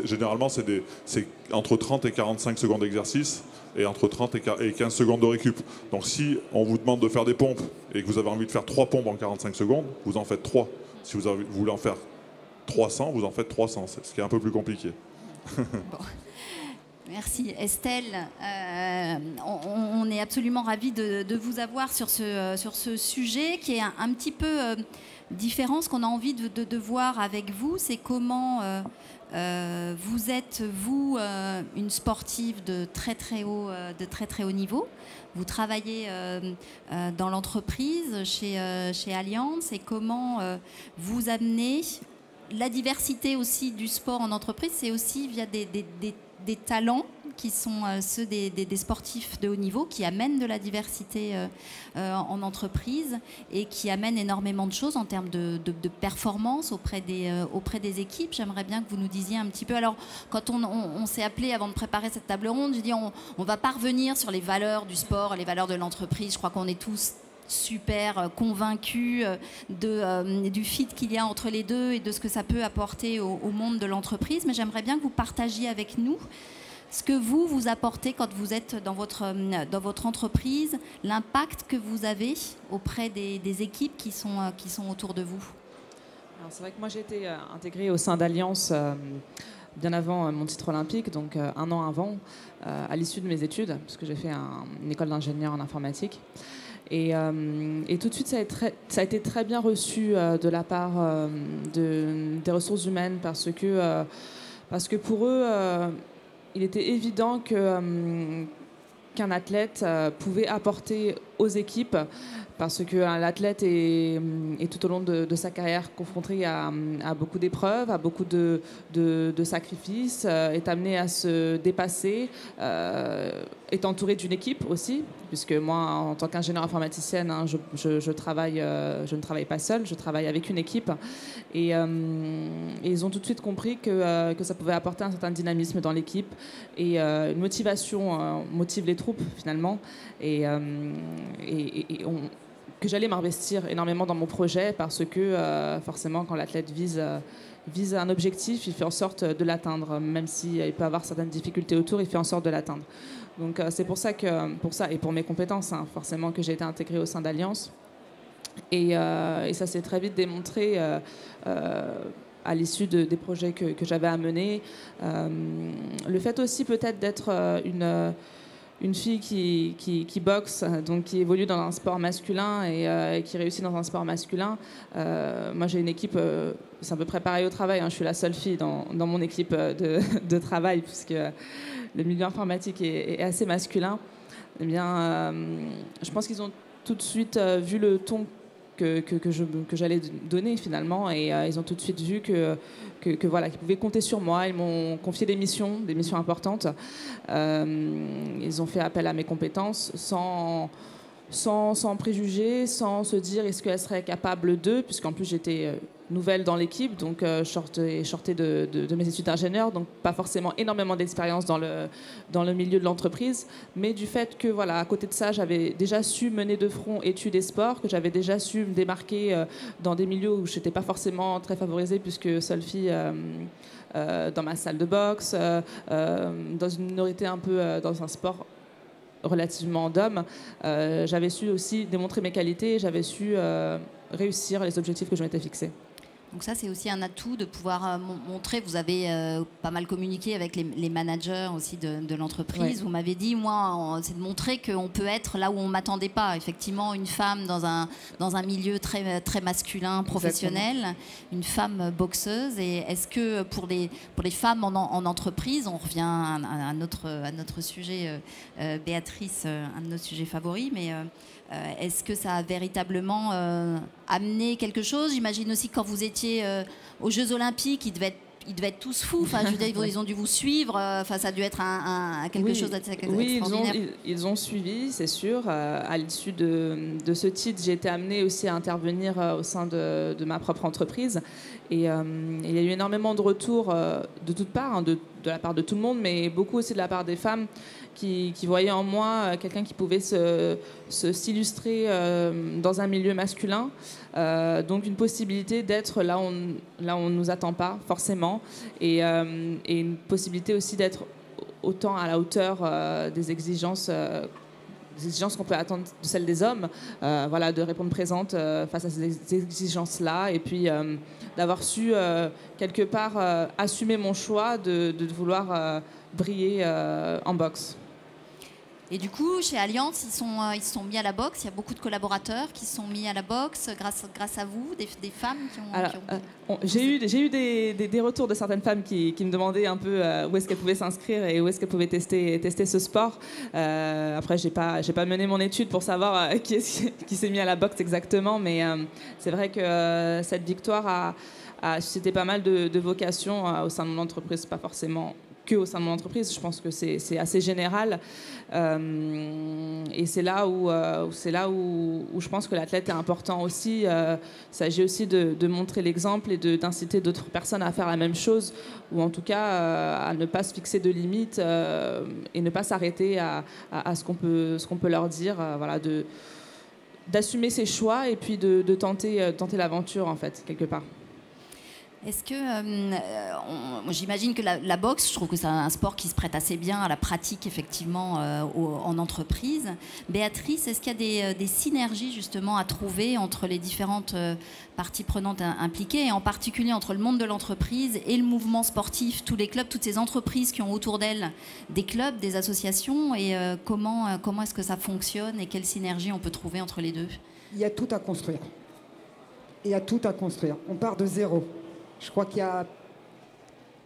généralement, c'est entre 30 et 45 secondes d'exercice et entre 30 et 15 secondes de récup. Donc si on vous demande de faire des pompes et que vous avez envie de faire 3 pompes en 45 secondes, vous en faites 3. Si vous voulez en faire 300, vous en faites 300, ce qui est un peu plus compliqué. Bon. Merci Estelle. On est absolument ravis de vous avoir sur ce sujet qui est un petit peu différent. Ce qu'on a envie de voir avec vous, c'est comment vous êtes, vous, une sportive de très très haut niveau. Vous travaillez dans l'entreprise chez Allianz, et comment vous amenez la diversité aussi du sport en entreprise. C'est aussi via des talents qui sont ceux des sportifs de haut niveau, qui amènent de la diversité en entreprise et qui amènent énormément de choses en termes de performance auprès des équipes. J'aimerais bien que vous nous disiez un petit peu. Alors, quand on s'est appelé avant de préparer cette table ronde, j'ai dit on va pas revenir sur les valeurs du sport, les valeurs de l'entreprise. Je crois qu'on est tous super convaincus du fit qu'il y a entre les deux et de ce que ça peut apporter au monde de l'entreprise. Mais j'aimerais bien que vous partagiez avec nous ce que vous apportez quand vous êtes dans votre entreprise, l'impact que vous avez auprès des équipes qui sont autour de vous. Alors, c'est vrai que moi j'ai été intégrée au sein d'Allianz bien avant mon titre olympique, donc 1 an avant, à l'issue de mes études, parce que j'ai fait une école d'ingénieur en informatique. Et tout de suite, ça a été très bien reçu de la part des ressources humaines, parce que pour eux, il était évident qu'un athlète pouvait apporter aux équipes, parce que l'athlète est tout au long de sa carrière confronté à beaucoup d'épreuves, à beaucoup de sacrifices, est amené à se dépasser, est entouré d'une équipe aussi, puisque moi, en tant qu'ingénieure informaticienne, hein, je ne travaille pas seule, je travaille avec une équipe. Et ils ont tout de suite compris que ça pouvait apporter un certain dynamisme dans l'équipe, et une motivation motive les troupes, finalement. Que j'allais m'investir énormément dans mon projet, parce que forcément, quand l'athlète vise un objectif, il fait en sorte de l'atteindre, même s'il peut avoir certaines difficultés autour, il fait en sorte de l'atteindre. Donc c'est pour ça et pour mes compétences, hein, forcément, que j'ai été intégrée au sein d'Allianz. Et ça s'est très vite démontré à l'issue des projets que j'avais à mener. Le fait aussi peut-être d'être une fille qui boxe, donc qui évolue dans un sport masculin et qui réussit dans un sport masculin. Moi, j'ai une équipe, c'est à peu près pareil au travail, hein, je suis la seule fille dans mon équipe de travail, puisque le milieu informatique est assez masculin. Eh bien, je pense qu'ils ont tout de suite vu le ton que j'allais donner, finalement, et ils ont tout de suite vu voilà, qu'ils pouvaient compter sur moi. Ils m'ont confié des missions importantes. Ils ont fait appel à mes compétences sans préjugés, sans se dire est-ce qu'elle serait capable d'eux, puisqu'en plus j'étais nouvelle dans l'équipe, donc je sortais de mes études d'ingénieur, donc pas forcément énormément d'expérience dans le milieu de l'entreprise, mais du fait que, voilà, à côté de ça, j'avais déjà su mener de front études et sports, que j'avais déjà su me démarquer dans des milieux où je n'étais pas forcément très favorisée, puisque seule fille dans ma salle de boxe, dans une minorité un peu dans un sport relativement d'hommes, j'avais su aussi démontrer mes qualités, j'avais su réussir les objectifs que je m'étais fixés. Donc ça, c'est aussi un atout de pouvoir montrer. Vous avez pas mal communiqué avec les managers aussi de l'entreprise. Ouais. Vous m'avez dit, moi, c'est de montrer qu'on peut être là où on ne m'attendait pas. Effectivement, une femme dans un milieu très, très masculin, professionnel, exactement. Une femme boxeuse. Et est-ce que pour les femmes en entreprise, on revient à notre sujet, Béatrice, un de nos sujets favoris, mais... est-ce que ça a véritablement amené quelque chose? J'imagine aussi que quand vous étiez aux Jeux Olympiques, ils devaient être tous fous. Enfin, je veux dire, ils ont dû vous suivre. Enfin, ça a dû être quelque chose d'extraordinaire. Oui, ils ont suivi, c'est sûr. À l'issue de ce titre, j'ai été amenée aussi à intervenir au sein de ma propre entreprise. Et il y a eu énormément de retours de toutes parts, hein, de la part de tout le monde, mais beaucoup aussi de la part des femmes qui voyaient en moi quelqu'un qui pouvait s'illustrer dans un milieu masculin. Donc une possibilité d'être là où on ne nous attend pas forcément, et une possibilité aussi d'être autant à la hauteur des exigences qu'on peut attendre de celles des hommes, voilà, de répondre présente face à ces exigences-là, et puis d'avoir su quelque part assumer mon choix de vouloir briller en boxe. Et du coup, chez Alliance, ils se sont mis à la boxe. Il y a beaucoup de collaborateurs qui se sont mis à la boxe grâce à vous, des femmes qui ont... J'ai eu des retours de certaines femmes qui me demandaient un peu où est-ce qu'elles pouvaient s'inscrire et où est-ce qu'elles pouvaient tester ce sport. Après, j'ai pas mené mon étude pour savoir qui s'est mis à la boxe exactement, mais c'est vrai que cette victoire a suscité pas mal de vocations au sein de mon entreprise, pas forcément que au sein de mon entreprise. Je pense que c'est assez général, et c'est là où je pense que l'athlète est important aussi. Il s'agit aussi de montrer l'exemple et d'inciter d'autres personnes à faire la même chose, ou en tout cas à ne pas se fixer de limites et ne pas s'arrêter à ce qu'on peut leur dire, voilà, d'assumer ses choix et puis de tenter l'aventure, en fait, quelque part. Est-ce que, j'imagine que la boxe, je trouve que c'est un sport qui se prête assez bien à la pratique, effectivement, en entreprise. Béatrice, est-ce qu'il y a des synergies, justement, à trouver entre les différentes parties prenantes impliquées, et en particulier entre le monde de l'entreprise et le mouvement sportif, tous les clubs, toutes ces entreprises qui ont autour d'elles des clubs, des associations, et comment est-ce que ça fonctionne et quelle synergie on peut trouver entre les deux? Il y a tout à construire. On part de zéro. Je crois qu'il y a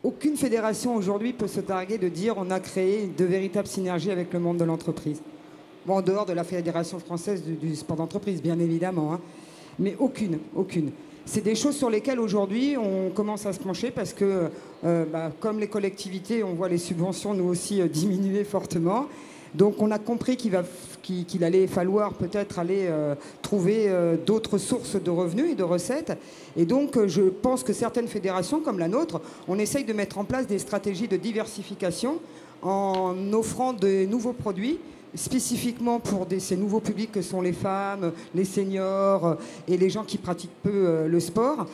aucune fédération aujourd'hui peut se targuer de dire on a créé de véritables synergies avec le monde de l'entreprise. Bon, en dehors de la Fédération française du sport d'entreprise, bien évidemment, hein, mais aucune. C'est des choses sur lesquelles aujourd'hui on commence à se pencher parce que, comme les collectivités, on voit les subventions nous aussi diminuer fortement. Donc on a compris qu'il allait falloir peut-être aller trouver d'autres sources de revenus et de recettes. Et donc je pense que certaines fédérations comme la nôtre, on essaye de mettre en place des stratégies de diversification en offrant de nouveaux produits spécifiquement pour ces nouveaux publics que sont les femmes, les seniors et les gens qui pratiquent peu le sport,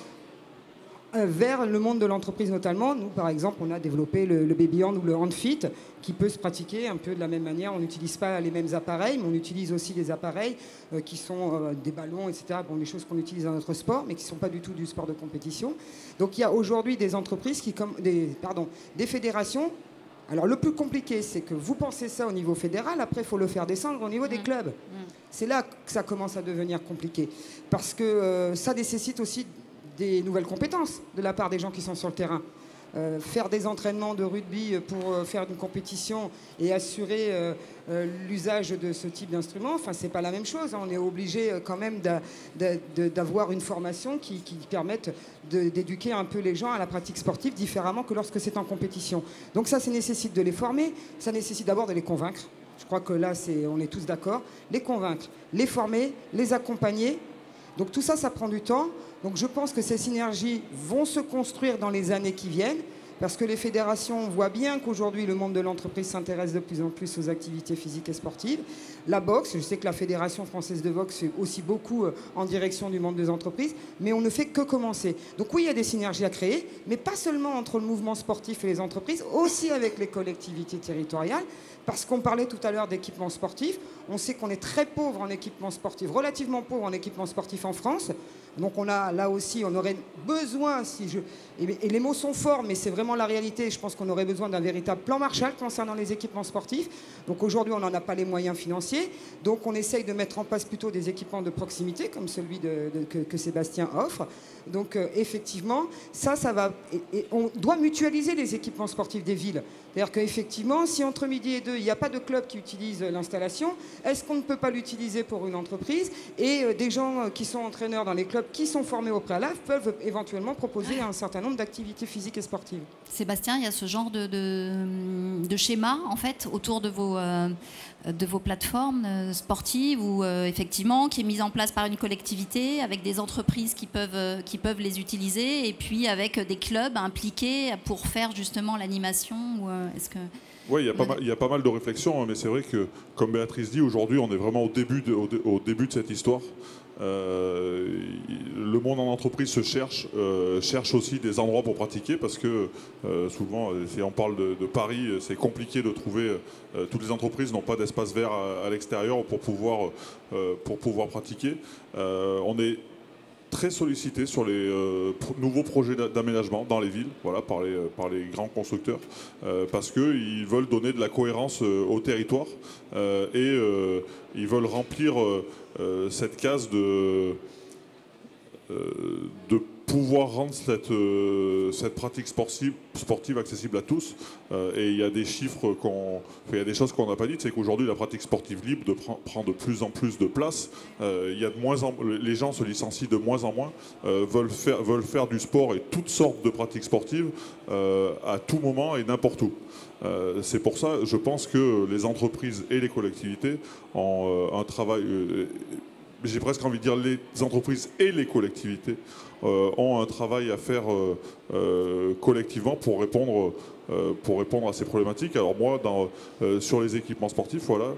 vers le monde de l'entreprise notamment. Nous, par exemple, on a développé le Baby Hand ou le Hand Fit qui peut se pratiquer un peu de la même manière. On n'utilise pas les mêmes appareils, mais on utilise aussi des appareils qui sont des ballons, etc. Bon, des choses qu'on utilise dans notre sport, mais qui ne sont pas du tout du sport de compétition. Donc il y a aujourd'hui des entreprises, des fédérations. Alors le plus compliqué, c'est que vous pensez ça au niveau fédéral, après il faut le faire descendre au niveau des clubs. C'est là que ça commence à devenir compliqué, parce que ça nécessite aussi des nouvelles compétences de la part des gens qui sont sur le terrain. Faire des entraînements de rugby pour faire une compétition et assurer l'usage de ce type d'instrument, enfin, c'est pas la même chose. On est obligé quand même d'avoir une formation qui permette d'éduquer un peu les gens à la pratique sportive différemment que lorsque c'est en compétition. Donc ça nécessite de les former, ça nécessite d'abord de les convaincre. Je crois que là, on est tous d'accord. Les convaincre, les former, les accompagner. Donc tout ça, ça prend du temps. Donc je pense que ces synergies vont se construire dans les années qui viennent, parce que les fédérations voient bien qu'aujourd'hui le monde de l'entreprise s'intéresse de plus en plus aux activités physiques et sportives. La boxe, je sais que la Fédération française de boxe fait aussi beaucoup en direction du monde des entreprises, mais on ne fait que commencer. Donc oui, il y a des synergies à créer, mais pas seulement entre le mouvement sportif et les entreprises, aussi avec les collectivités territoriales, parce qu'on parlait tout à l'heure d'équipements sportifs. On sait qu'on est très pauvre en équipements sportifs, relativement pauvre en équipements sportifs en France. Donc on a là aussi, on aurait besoin, et les mots sont forts, mais c'est vraiment la réalité. Je pense qu'on aurait besoin d'un véritable plan Marshall concernant les équipements sportifs. Donc aujourd'hui, on n'en a pas les moyens financiers. Donc on essaye de mettre en place plutôt des équipements de proximité, comme celui que Sébastien offre. Donc effectivement, ça va. Et on doit mutualiser les équipements sportifs des villes. C'est-à-dire qu'effectivement, si entre midi et 2, il n'y a pas de club qui utilise l'installation, est-ce qu'on ne peut pas l'utiliser pour une entreprise? Et des gens qui sont entraîneurs dans les clubs, qui sont formés au préalable, peuvent éventuellement proposer un certain nombre d'activités physiques et sportives. Sébastien, il y a ce genre de schéma, en fait, autour de vos plateformes sportives, ou effectivement, qui est mise en place par une collectivité, avec des entreprises qui peuvent les utiliser, et puis avec des clubs impliqués pour faire justement l'animation. Est-ce que... Oui, il y a pas mal de réflexions, hein, mais c'est vrai que, comme Béatrice dit, aujourd'hui, on est vraiment au début de cette histoire. Le monde en entreprise se cherche aussi des endroits pour pratiquer, parce que souvent, si on parle de Paris, c'est compliqué de trouver. Toutes les entreprises n'ont pas d'espace vert à l'extérieur pour pouvoir pratiquer. On est très sollicité sur les nouveaux projets d'aménagement dans les villes, voilà, par les grands constructeurs, parce qu'ils veulent donner de la cohérence au territoire et ils veulent remplir cette case de pouvoir rendre cette pratique sportive accessible à tous. Et il y a des chiffres, il y a des choses qu'on n'a pas dites, c'est qu'aujourd'hui la pratique sportive libre prend de plus en plus de place. Les gens se licencient de moins en moins, veulent faire du sport et toutes sortes de pratiques sportives à tout moment et n'importe où. C'est pour ça, je pense que les entreprises et les collectivités ont un travail... j'ai presque envie de dire les entreprises et les collectivités ont un travail à faire collectivement pour répondre à ces problématiques. Alors moi, sur les équipements sportifs, voilà,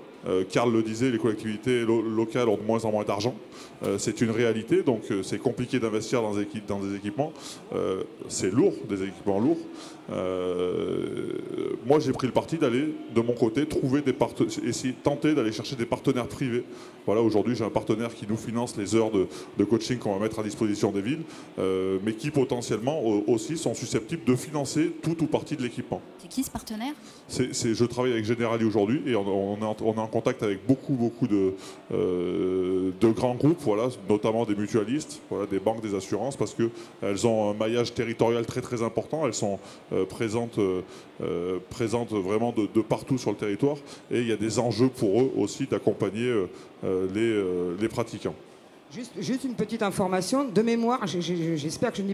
Karl le disait, les collectivités locales ont de moins en moins d'argent. C'est une réalité, donc c'est compliqué d'investir dans des équipements. C'est lourd, des équipements lourds. Moi, j'ai pris le parti d'aller, de mon côté, tenter d'aller chercher des partenaires privés. Voilà, aujourd'hui, j'ai un partenaire qui nous finance les heures de coaching qu'on va mettre à disposition des villes, mais qui potentiellement aussi sont susceptibles de financer tout ou partie de l'équipement. C'est qui ce partenaire? Je travaille avec Generali aujourd'hui et on est en contact avec beaucoup de grands groupes, voilà, notamment des mutualistes, voilà, des banques, des assurances, parce qu'elles ont un maillage territorial très très important. Elles sont présentes vraiment de partout sur le territoire, et il y a des enjeux pour eux aussi d'accompagner les pratiquants. Juste une petite information. De mémoire, j'espère que je ne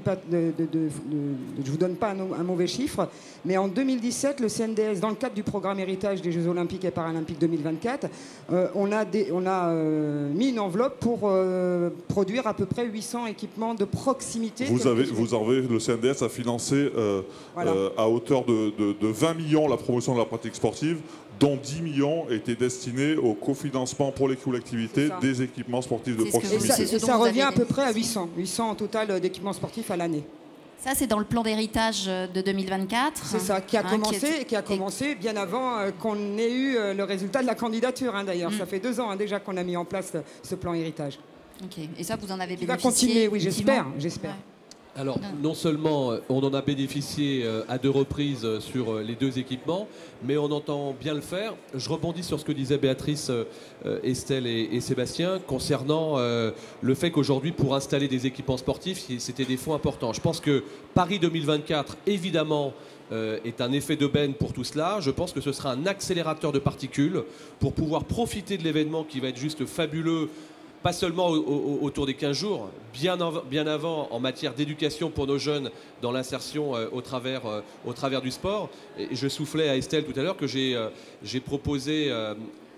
vous donne pas un mauvais chiffre, mais en 2017, le CNDS, dans le cadre du programme Héritage des Jeux Olympiques et Paralympiques 2024, on a mis une enveloppe pour produire à peu près 800 équipements de proximité. Le CNDS a financé à hauteur de 20 millions la promotion de la pratique sportive, dont 10 millions étaient destinés au cofinancement pour les collectivités des équipements sportifs de proximité. Et ça revient à peu près à 800 en total d'équipements sportifs à l'année. Ça, c'est dans le plan d'héritage de 2024. C'est ça, qui a commencé bien avant qu'on ait eu le résultat de la candidature, hein, d'ailleurs. Ça fait 2 ans déjà qu'on a mis en place ce plan héritage. Ok. Et ça, vous en avez bénéficié? Il va continuer, oui, j'espère. Alors, non seulement on en a bénéficié à 2 reprises sur les 2 équipements, mais on entend bien le faire. Je rebondis sur ce que disaient Béatrice, Estelle et Sébastien concernant le fait qu'aujourd'hui, pour installer des équipements sportifs, c'était des fonds importants. Je pense que Paris 2024, évidemment, est un effet d'aubaine pour tout cela. Je pense que ce sera un accélérateur de particules pour pouvoir profiter de l'événement qui va être juste fabuleux, pas seulement autour des 15 jours, bien avant en matière d'éducation pour nos jeunes dans l'insertion au travers du sport. Et je soufflais à Estelle tout à l'heure que j'ai proposé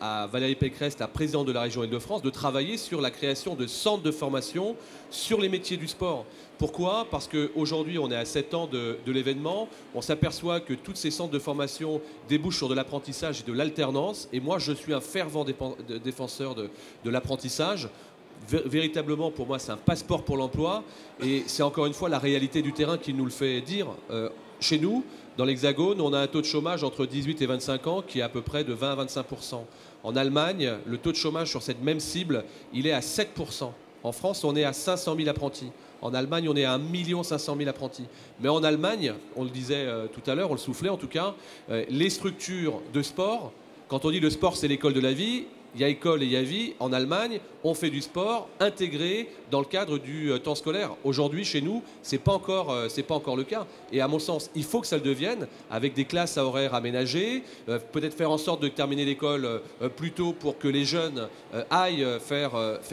à Valérie Pécresse, la présidente de la région Île-de-France, de travailler sur la création de centres de formation sur les métiers du sport. Pourquoi? Parce qu'aujourd'hui, on est à 7 ans de l'événement. On s'aperçoit que tous ces centres de formation débouchent sur de l'apprentissage et de l'alternance. Et moi, je suis un fervent défenseur de l'apprentissage. Véritablement, pour moi, c'est un passeport pour l'emploi. Et c'est encore une fois la réalité du terrain qui nous le fait dire. Chez nous, dans l'Hexagone, on a un taux de chômage entre 18 et 25 ans qui est à peu près de 20 à 25%. En Allemagne, le taux de chômage sur cette même cible, il est à 7%. En France, on est à 500 000 apprentis. En Allemagne, on est à 1 500 000 apprentis. Mais en Allemagne, on le disait tout à l'heure, on le soufflait en tout cas, les structures de sport, quand on dit le sport c'est l'école de la vie, il y a école et il y a vie. En Allemagne, on fait du sport intégré dans le cadre du temps scolaire. Aujourd'hui, chez nous, c'est pas encore le cas. Et à mon sens, il faut que ça le devienne, avec des classes à horaires aménagés, peut-être faire en sorte de terminer l'école plus tôt pour que les jeunes aillent faire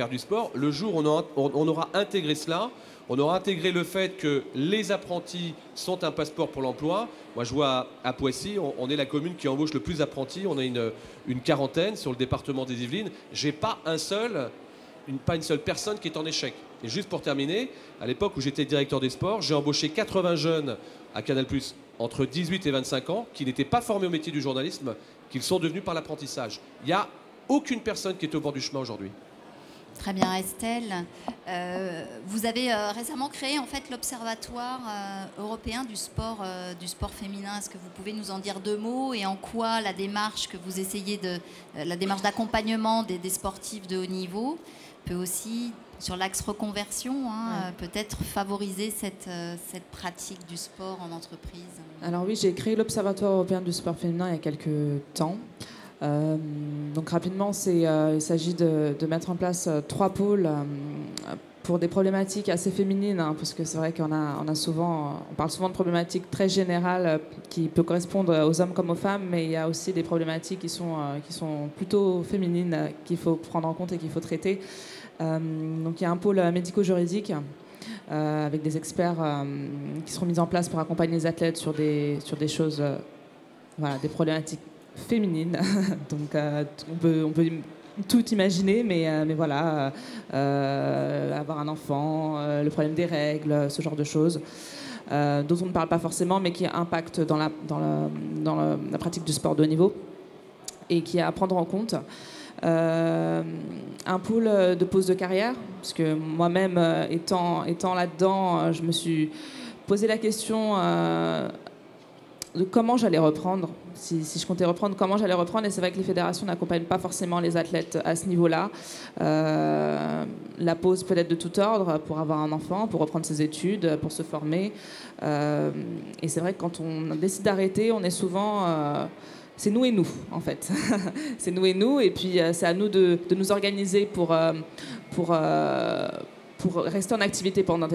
du sport. Le jour où on aura intégré cela, on aura intégré le fait que les apprentis sont un passeport pour l'emploi. Moi, je vois à Poissy, on est la commune qui embauche le plus d'apprentis. On a une quarantaine sur le département des Yvelines. J'ai pas une seule personne qui est en échec. Et juste pour terminer, à l'époque où j'étais directeur des sports, j'ai embauché 80 jeunes à Canal+, entre 18 et 25 ans, qui n'étaient pas formés au métier du journalisme, qu'ils sont devenus par l'apprentissage. Il n'y a aucune personne qui est au bord du chemin aujourd'hui. Très bien, Estelle. Vous avez récemment créé en fait l'Observatoire européen du sport féminin. Est-ce que vous pouvez nous en dire 2 mots et en quoi la démarche que vous essayez la démarche d'accompagnement des sportifs de haut niveau peut aussi, sur l'axe reconversion, peut-être favoriser cette pratique du sport en entreprise? Alors oui, j'ai créé l'Observatoire européen du sport féminin il y a quelques temps. Donc rapidement, il s'agit de mettre en place 3 pôles pour des problématiques assez féminines, parce que c'est vrai on parle souvent de problématiques très générales qui peuvent correspondre aux hommes comme aux femmes, mais il y a aussi des problématiques qui sont plutôt féminines qu'il faut prendre en compte et qu'il faut traiter. Donc il y a un pôle médico-juridique avec des experts qui seront mis en place pour accompagner les athlètes sur des choses, des problématiques féminine, donc on peut tout imaginer, mais voilà, avoir un enfant, le problème des règles, ce genre de choses, dont on ne parle pas forcément, mais qui impactent dans la pratique du sport de haut niveau et qui est à prendre en compte. Un pôle de pause de carrière, parce que moi-même, étant là-dedans, je me suis posé la question de comment j'allais reprendre, si je comptais reprendre, comment j'allais reprendre. Et c'est vrai que les fédérations n'accompagnent pas forcément les athlètes à ce niveau-là. La pause peut être de tout ordre, pour avoir un enfant, pour reprendre ses études, pour se former. Et c'est vrai que quand on décide d'arrêter, on est souvent... c'est nous et nous, en fait. C'est nous et nous, et puis c'est à nous de nous organiser pour rester en activité pendant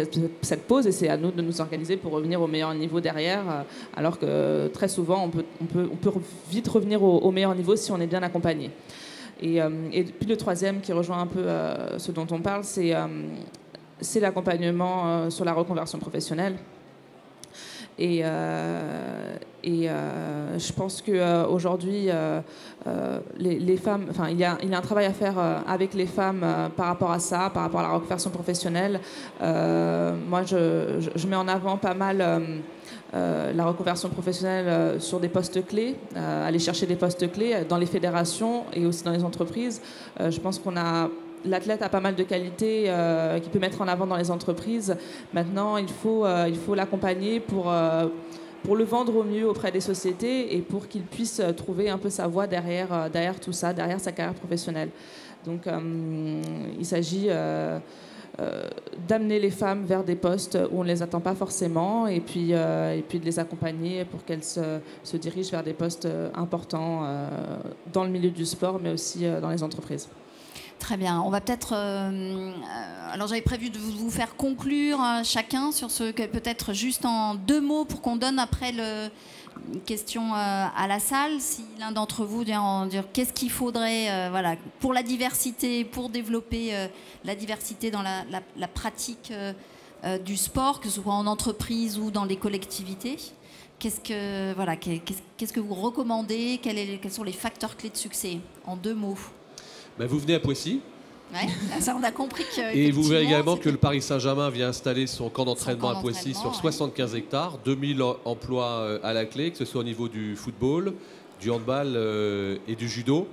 cette pause, et c'est à nous de nous organiser pour revenir au meilleur niveau derrière, alors que très souvent on peut vite revenir au meilleur niveau si on est bien accompagné. Et puis le troisième qui rejoint un peu ce dont on parle, c'est l'accompagnement sur la reconversion professionnelle. Et je pense qu'aujourd'hui, les femmes, il y a un travail à faire avec les femmes par rapport à ça, par rapport à la reconversion professionnelle. Moi, je mets en avant pas mal la reconversion professionnelle sur des postes clés, aller chercher des postes clés dans les fédérations et aussi dans les entreprises. Je pense l'athlète a pas mal de qualités qu'il peut mettre en avant dans les entreprises. Maintenant, il faut l'accompagner pour le vendre au mieux auprès des sociétés et pour qu'il puisse trouver un peu sa voie derrière tout ça, derrière sa carrière professionnelle. Donc, il s'agit d'amener les femmes vers des postes où on ne les attend pas forcément, et puis de les accompagner pour qu'elles se dirigent vers des postes importants dans le milieu du sport, mais aussi dans les entreprises. Très bien. On va peut-être... alors j'avais prévu de vous faire conclure chacun sur ce que peut-être juste en 2 mots pour qu'on donne après une question à la salle. Si l'un d'entre vous dire qu'est-ce qu'il faudrait pour la diversité, pour développer la diversité dans la pratique du sport, que ce soit en entreprise ou dans les collectivités. Qu'est-ce que vous recommandez? Quels sont les facteurs clés de succès en 2 mots? Vous venez à Poissy. Ouais, ça on a compris que. Et vous verrez également que le Paris Saint-Germain vient installer son camp d'entraînement à Poissy sur 75 hectares, 2000 emplois à la clé, que ce soit au niveau du football, du handball et du judo.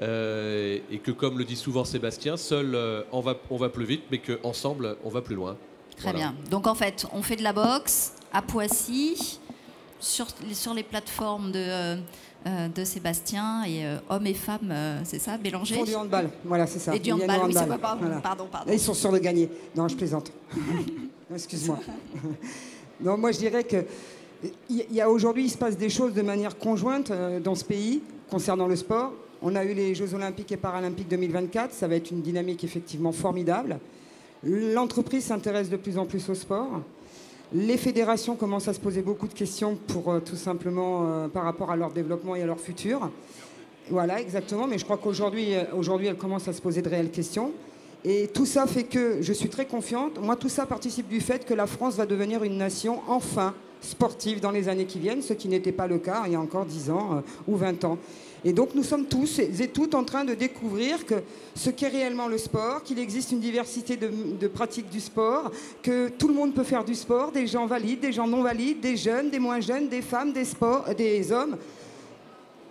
Et que, comme le dit souvent Sébastien, seul on va plus vite, mais qu'ensemble on va plus loin. Très bien. Donc en fait, on fait de la boxe à Poissy. sur les plateformes de Sébastien, et hommes et femmes, c'est ça, mélangés. Pour du handball, voilà, c'est ça. Et du handball, oui, c'est pas, voilà. pardon. Là, ils sont sûrs de gagner. Non, je plaisante. Excuse-moi. Non, moi, je dirais que aujourd'hui, il se passe des choses de manière conjointe dans ce pays concernant le sport. On a eu les Jeux Olympiques et Paralympiques 2024. Ça va être une dynamique effectivement formidable. L'entreprise s'intéresse de plus en plus au sport. Les fédérations commencent à se poser beaucoup de questions pour tout simplement par rapport à leur développement et à leur futur. Voilà, exactement. Mais je crois qu'aujourd'hui, elles commencent à se poser de réelles questions. Et tout ça fait que je suis très confiante. Moi, tout ça participe du fait que la France va devenir une nation, enfin, sportive dans les années qui viennent, ce qui n'était pas le cas il y a encore 10 ans ou 20 ans. Et donc, nous sommes tous et toutes en train de découvrir que ce qu'est réellement le sport, qu'il existe une diversité de pratiques du sport, que tout le monde peut faire du sport, des gens valides, des gens non valides, des jeunes, des moins jeunes, des femmes, des hommes.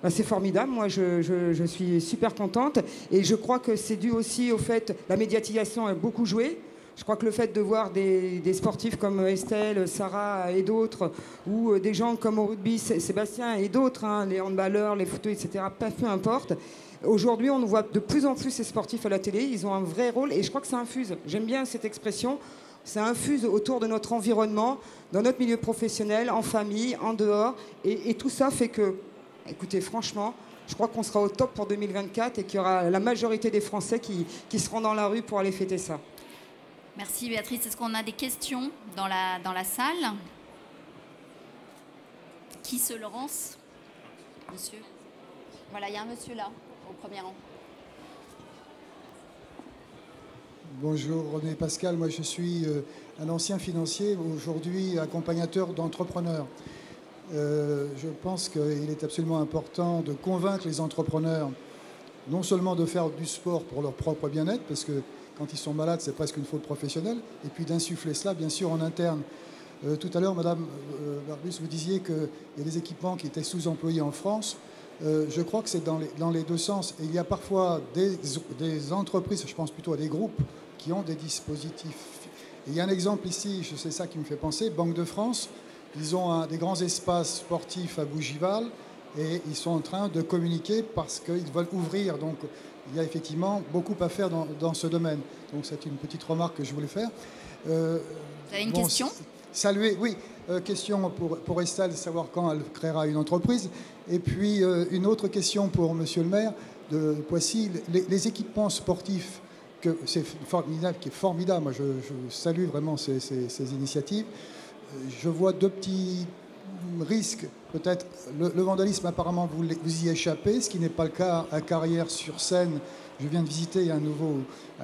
Ben, c'est formidable, moi je suis super contente et je crois que c'est dû aussi au fait, la médiatisation a beaucoup joué. Je crois que le fait de voir des sportifs comme Estelle, Sarah et d'autres, ou des gens comme au rugby, Sébastien et d'autres, hein, les handballeurs, les footeux, etc., peu importe. Aujourd'hui, on voit de plus en plus ces sportifs à la télé, ils ont un vrai rôle et je crois que ça infuse. J'aime bien cette expression. Ça infuse autour de notre environnement, dans notre milieu professionnel, en famille, en dehors. Et tout ça fait que, écoutez, franchement, je crois qu'on sera au top pour 2024 et qu'il y aura la majorité des Français qui seront dans la rue pour aller fêter ça. Merci Béatrice. Est-ce qu'on a des questions dans la salle? Qui se lance? Monsieur. Voilà, il y a un monsieur là, au premier rang. Bonjour René Pascal, moi je suis un ancien financier, aujourd'hui accompagnateur d'entrepreneurs. Je pense qu'il est absolument important de convaincre les entrepreneurs non seulement de faire du sport pour leur propre bien-être, parce que quand ils sont malades, c'est presque une faute professionnelle, et puis d'insuffler cela, bien sûr, en interne. Tout à l'heure, Madame Barbus, vous disiez qu'il y a des équipements qui étaient sous-employés en France. Je crois que c'est dans les deux sens. Et il y a parfois des entreprises, je pense plutôt à des groupes, qui ont des dispositifs. Et il y a un exemple ici, c'est ça qui me fait penser, Banque de France, ils ont des grands espaces sportifs à Bougival, et ils sont en train de communiquer parce qu'ils veulent ouvrir. Donc, il y a effectivement beaucoup à faire dans ce domaine. Donc, c'est une petite remarque que je voulais faire. Vous avez une question? Saluer, oui. Question pour Estelle, savoir quand elle créera une entreprise. Et puis, une autre question pour Monsieur le maire de Poissy. Les équipements sportifs, c'est formidable. Moi, je salue vraiment ces initiatives. Je vois deux petits risques. Peut-être le vandalisme, apparemment, vous y échappez, ce qui n'est pas le cas à Carrières-sur-Seine. Je viens de visiter un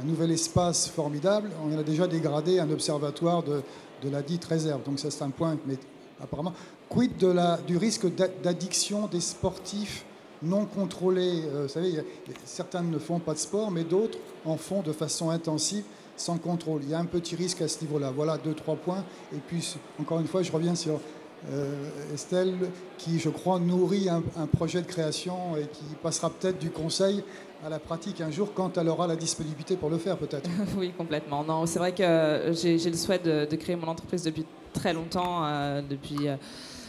nouvel espace formidable. On a déjà dégradé un observatoire de la dite réserve. Donc ça, c'est un point. Mais apparemment, quid du risque d'addiction des sportifs non contrôlés? Vous savez, certains ne font pas de sport, mais d'autres en font de façon intensive, sans contrôle. Il y a un petit risque à ce niveau-là. Voilà 2-3 points. Et puis, encore une fois, je reviens sur Estelle, qui, je crois, nourrit un projet de création et qui passera peut-être du conseil à la pratique un jour quand elle aura la disponibilité pour le faire, peut-être. Oui, complètement. Non, c'est vrai que j'ai le souhait de créer mon entreprise depuis très longtemps.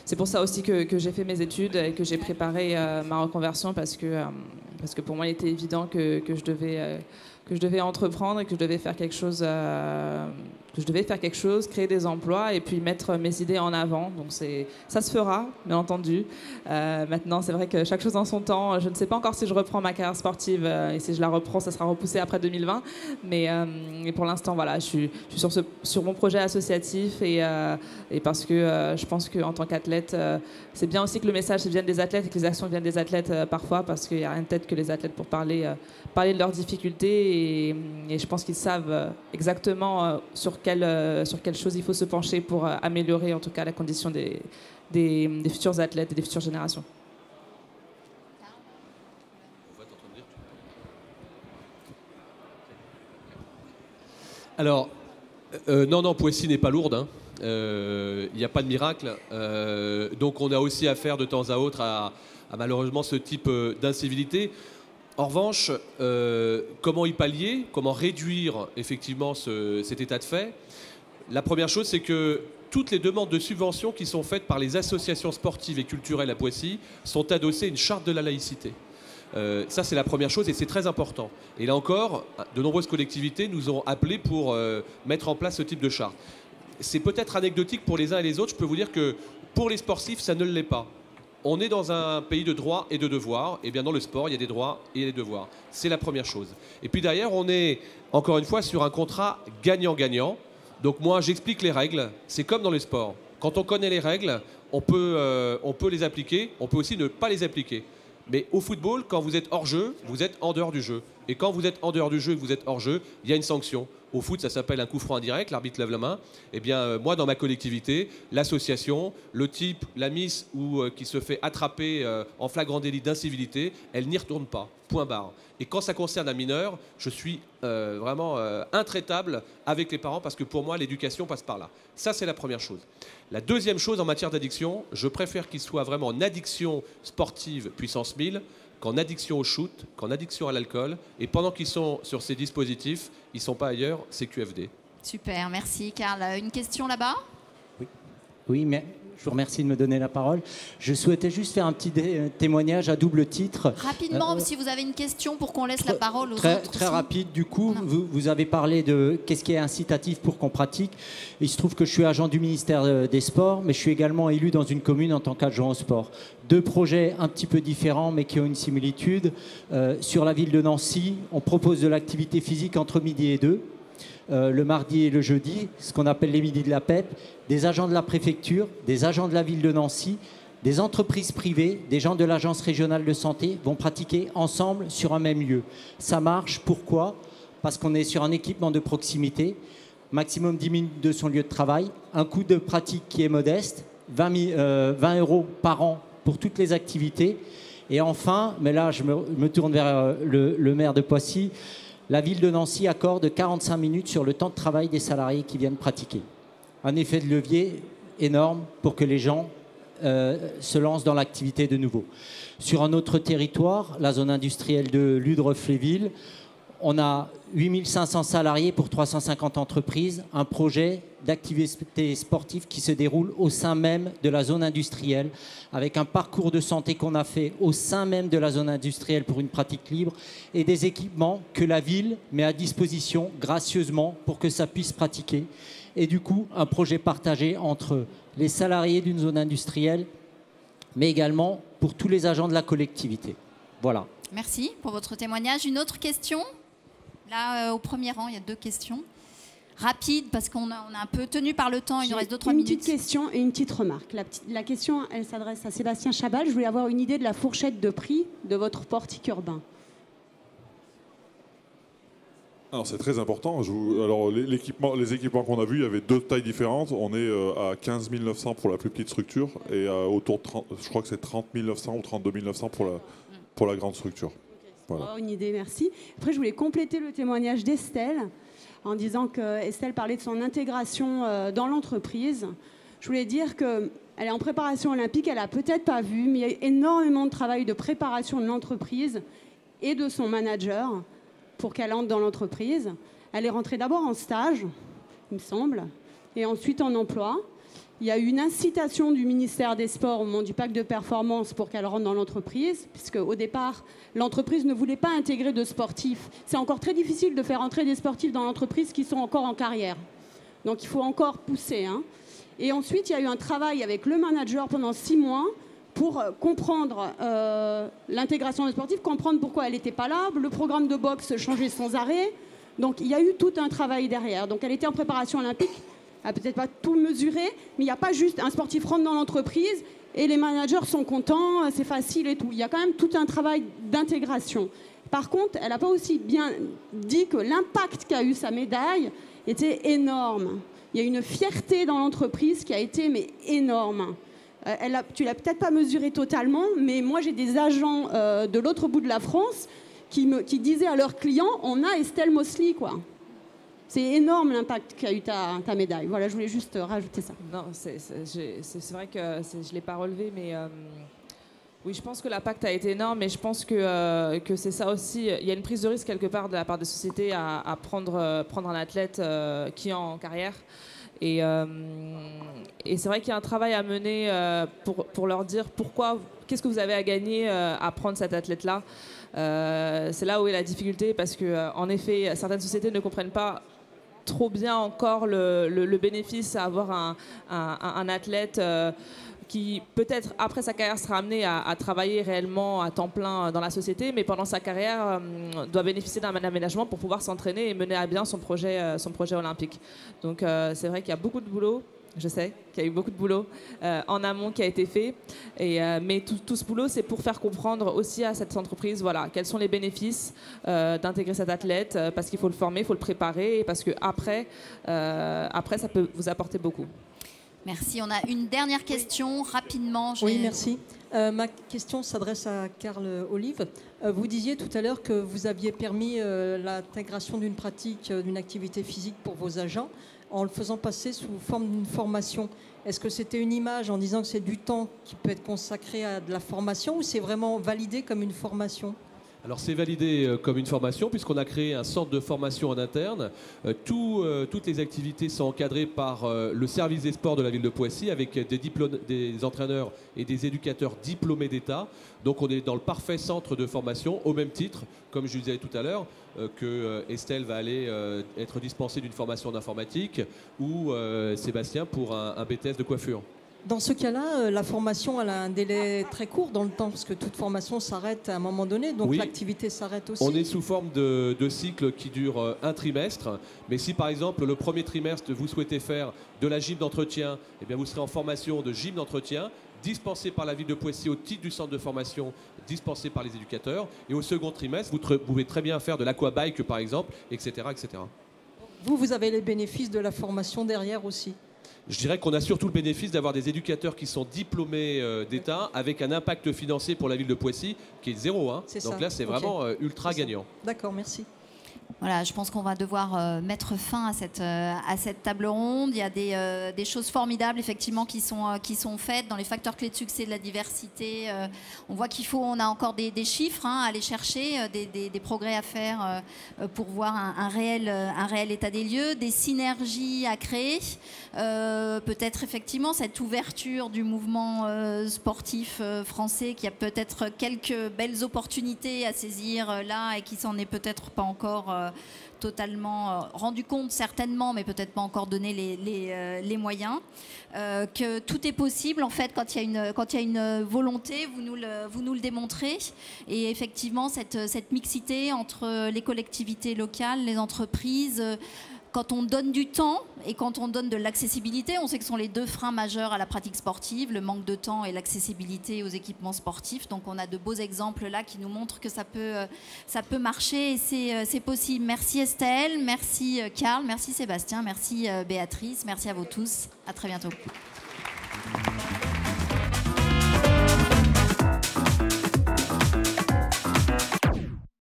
C'est pour ça aussi que j'ai fait mes études et que j'ai préparé ma reconversion parce que pour moi, il était évident que je devais entreprendre et que je devais faire quelque chose, créer des emplois et puis mettre mes idées en avant. Donc ça se fera, bien entendu. Maintenant, c'est vrai que chaque chose en son temps. Je ne sais pas encore si je reprends ma carrière sportive et si je la reprends, ça sera repoussé après 2020. Mais pour l'instant, voilà, je suis sur mon projet associatif et parce que je pense qu'en tant qu'athlète, c'est bien aussi que le message vienne des athlètes et que les actions viennent des athlètes parfois parce qu'il n'y a rien de tête que les athlètes pour parler de leurs difficultés et je pense qu'ils savent exactement sur quelle chose il faut se pencher pour améliorer en tout cas la condition des futurs athlètes et des futures générations. Alors, non, Poissy n'est pas lourde. Hein. Il n'y a pas de miracle. Donc on a aussi affaire de temps à autre à malheureusement ce type d'incivilité. En revanche, comment y pallier, comment réduire effectivement cet état de fait? La première chose, c'est que toutes les demandes de subventions qui sont faites par les associations sportives et culturelles à Poissy sont adossées à une charte de la laïcité. Ça, c'est la première chose et c'est très important. Et là encore, de nombreuses collectivités nous ont appelés pour mettre en place ce type de charte. C'est peut-être anecdotique pour les uns et les autres. Je peux vous dire que pour les sportifs, ça ne l'est pas. On est dans un pays de droits et de devoirs. Et bien dans le sport, il y a des droits et des devoirs. C'est la première chose. Et puis derrière, on est encore une fois sur un contrat gagnant-gagnant. Donc moi, j'explique les règles. C'est comme dans le sport. Quand on connaît les règles, on peut les appliquer. On peut aussi ne pas les appliquer. Mais au football, quand vous êtes hors jeu, vous êtes en dehors du jeu. Et quand vous êtes en dehors du jeu et que vous êtes hors jeu, il y a une sanction. Au foot, ça s'appelle un coup franc indirect, l'arbitre lève la main. Eh bien, moi, dans ma collectivité, l'association, le type, la miss qui se fait attraper en flagrant délit d'incivilité, elle n'y retourne pas. Point barre. Et quand ça concerne un mineur, je suis vraiment intraitable avec les parents parce que pour moi, l'éducation passe par là. Ça, c'est la première chose. La deuxième chose en matière d'addiction, je préfère qu'il soit vraiment en addiction sportive puissance 1000 qu'en addiction au shoot, qu'en addiction à l'alcool. Et pendant qu'ils sont sur ces dispositifs, ils ne sont pas ailleurs, c'est QFD. Super, merci Karl. Une question là-bas ? Oui, mais je vous remercie de me donner la parole. Je souhaitais juste faire un petit témoignage à double titre. Rapidement, si vous avez une question pour qu'on laisse la parole aux autres. Très rapide, du coup, vous avez parlé de qu'est-ce qui est incitatif pour qu'on pratique. Il se trouve que je suis agent du ministère des Sports, mais je suis également élu dans une commune en tant qu'adjoint au sport. Deux projets un petit peu différents, mais qui ont une similitude. Sur la ville de Nancy, on propose de l'activité physique entre midi et 2. Le mardi et le jeudi, ce qu'on appelle les midis de la PEP, des agents de la préfecture, des agents de la ville de Nancy, des entreprises privées, des gens de l'agence régionale de santé vont pratiquer ensemble sur un même lieu. Ça marche, pourquoi ? Parce qu'on est sur un équipement de proximité, maximum 10 minutes de son lieu de travail, un coût de pratique qui est modeste, 20 € par an pour toutes les activités. Et enfin, mais là je me tourne vers le maire de Poissy, la ville de Nancy accorde 45 minutes sur le temps de travail des salariés qui viennent pratiquer. Un effet de levier énorme pour que les gens se lancent dans l'activité de nouveau. Sur un autre territoire, la zone industrielle de Ludre-Fléville, on a 8500 salariés pour 350 entreprises, un projet d'activité sportive qui se déroule au sein même de la zone industrielle, avec un parcours de santé qu'on a fait au sein même de la zone industrielle pour une pratique libre, et des équipements que la ville met à disposition gracieusement pour que ça puisse pratiquer. Et du coup, un projet partagé entre les salariés d'une zone industrielle, mais également pour tous les agents de la collectivité. Voilà. Merci pour votre témoignage. Une autre question ? Là, au premier rang, il y a 2 questions. Rapides, parce qu'on a un peu tenu par le temps. Il nous reste 2-3 minutes. Une petite question et une petite remarque. La question, elle s'adresse à Sébastien Chabal. Je voulais avoir une idée de la fourchette de prix de votre portique urbain. Alors c'est très important. Alors les équipements qu'on a vus, il y avait 2 tailles différentes. On est à 15 900 pour la plus petite structure et autour de 30, je crois que c'est 30 900 ou 32 900 pour la grande structure. Voilà. Une idée, merci. Après, je voulais compléter le témoignage d'Estelle en disant qu'Estelle parlait de son intégration dans l'entreprise. Je voulais dire qu'elle est en préparation olympique, elle n'a peut-être pas vu, mais il y a eu énormément de travail de préparation de l'entreprise et de son manager pour qu'elle entre dans l'entreprise. Elle est rentrée d'abord en stage, il me semble, et ensuite en emploi. Il y a eu une incitation du ministère des Sports au moment du pacte de performance pour qu'elle rentre dans l'entreprise, puisque au départ, l'entreprise ne voulait pas intégrer de sportifs. C'est encore très difficile de faire entrer des sportifs dans l'entreprise qui sont encore en carrière. Donc il faut encore pousser. Et ensuite, il y a eu un travail avec le manager pendant 6 mois pour comprendre l'intégration des sportifs, comprendre pourquoi elle n'était pas là, le programme de boxe changeait sans arrêt. Donc il y a eu tout un travail derrière. Donc elle était en préparation olympique. Elle n'a peut-être pas tout mesuré, mais il n'y a pas juste un sportif rentre dans l'entreprise et les managers sont contents, c'est facile et tout. Il y a quand même tout un travail d'intégration. Par contre, elle n'a pas aussi bien dit que l'impact qu'a eu sa médaille était énorme. Il y a une fierté dans l'entreprise qui a été énorme. Tu ne l'as peut-être pas mesuré totalement, mais moi j'ai des agents de l'autre bout de la France qui disaient à leurs clients « on a Estelle Mosley ». C'est énorme l'impact qu'a eu ta médaille. Voilà, je voulais juste rajouter ça. Non, c'est vrai que je ne l'ai pas relevé, mais oui, je pense que l'impact a été énorme, mais je pense que c'est ça aussi. Il y a une prise de risque quelque part de la part des sociétés à prendre un athlète qui est en carrière Et c'est vrai qu'il y a un travail à mener pour leur dire qu'est-ce que vous avez à gagner à prendre cet athlète-là. C'est là où est la difficulté, parce qu'en effet, certaines sociétés ne comprennent pas trop bien encore le bénéfice à avoir un athlète qui peut-être après sa carrière sera amené à travailler réellement à temps plein dans la société, mais pendant sa carrière doit bénéficier d'un aménagement pour pouvoir s'entraîner et mener à bien son projet olympique. Donc c'est vrai qu'il y a beaucoup de boulot. Je sais qu'il y a eu beaucoup de boulot en amont qui a été fait, mais tout ce boulot, c'est pour faire comprendre aussi à cette entreprise, voilà, quels sont les bénéfices d'intégrer cet athlète, parce qu'il faut le former, il faut le préparer, et parce qu'après, ça peut vous apporter beaucoup. Merci. On a une dernière question, rapidement. Oui, merci. Ma question s'adresse à Carl Olive. Vous disiez tout à l'heure que vous aviez permis l'intégration d'une pratique, d'une activité physique pour vos agents, en le faisant passer sous forme d'une formation. Est-ce que c'était une image en disant que c'est du temps qui peut être consacré à de la formation, ou c'est vraiment validé comme une formation ? Alors c'est validé comme une formation, puisqu'on a créé un centre de formation en interne. Toutes les activités sont encadrées par le service des sports de la ville de Poissy, avec des entraîneurs et des éducateurs diplômés d'État. Donc on est dans le parfait centre de formation, au même titre, comme je disais tout à l'heure, que Estelle va aller être dispensée d'une formation d'informatique, ou Sébastien pour un BTS de coiffure. Dans ce cas-là, la formation, elle a un délai très court dans le temps, parce que toute formation s'arrête à un moment donné, donc oui, l'activité s'arrête aussi. On est sous forme de cycle qui dure un trimestre, mais si par exemple le premier trimestre vous souhaitez faire de la gym d'entretien, eh bien vous serez en formation de gym d'entretien, dispensé par la ville de Poissy au titre du centre de formation, dispensé par les éducateurs, et au second trimestre, vous pouvez très bien faire de l'aquabike par exemple, etc., etc. Vous avez les bénéfices de la formation derrière aussi. Je dirais qu'on a surtout le bénéfice d'avoir des éducateurs qui sont diplômés d'État, avec un impact financier pour la ville de Poissy qui est zéro. Hein. Donc là, c'est vraiment ultra gagnant. D'accord, merci. Voilà, je pense qu'on va devoir mettre fin à cette table ronde. Il y a des choses formidables, effectivement, qui sont faites dans les facteurs clés de succès de la diversité. On voit on a encore des chiffres à aller chercher, des progrès à faire pour voir un réel état des lieux, des synergies à créer. Peut-être effectivement cette ouverture du mouvement sportif français, qui a peut-être quelques belles opportunités à saisir là, et qui s'en est peut-être pas encore totalement rendu compte, certainement, mais peut-être pas encore donné les moyens. Que tout est possible en fait quand il y a une volonté, vous nous le démontrez. Et effectivement, cette mixité entre les collectivités locales, les entreprises, quand on donne du temps et quand on donne de l'accessibilité, on sait que ce sont les deux freins majeurs à la pratique sportive, le manque de temps et l'accessibilité aux équipements sportifs. Donc on a de beaux exemples là qui nous montrent que ça peut marcher, et c'est possible. Merci Estelle, merci Carl, merci Sébastien, merci Béatrice, merci à vous tous. À très bientôt.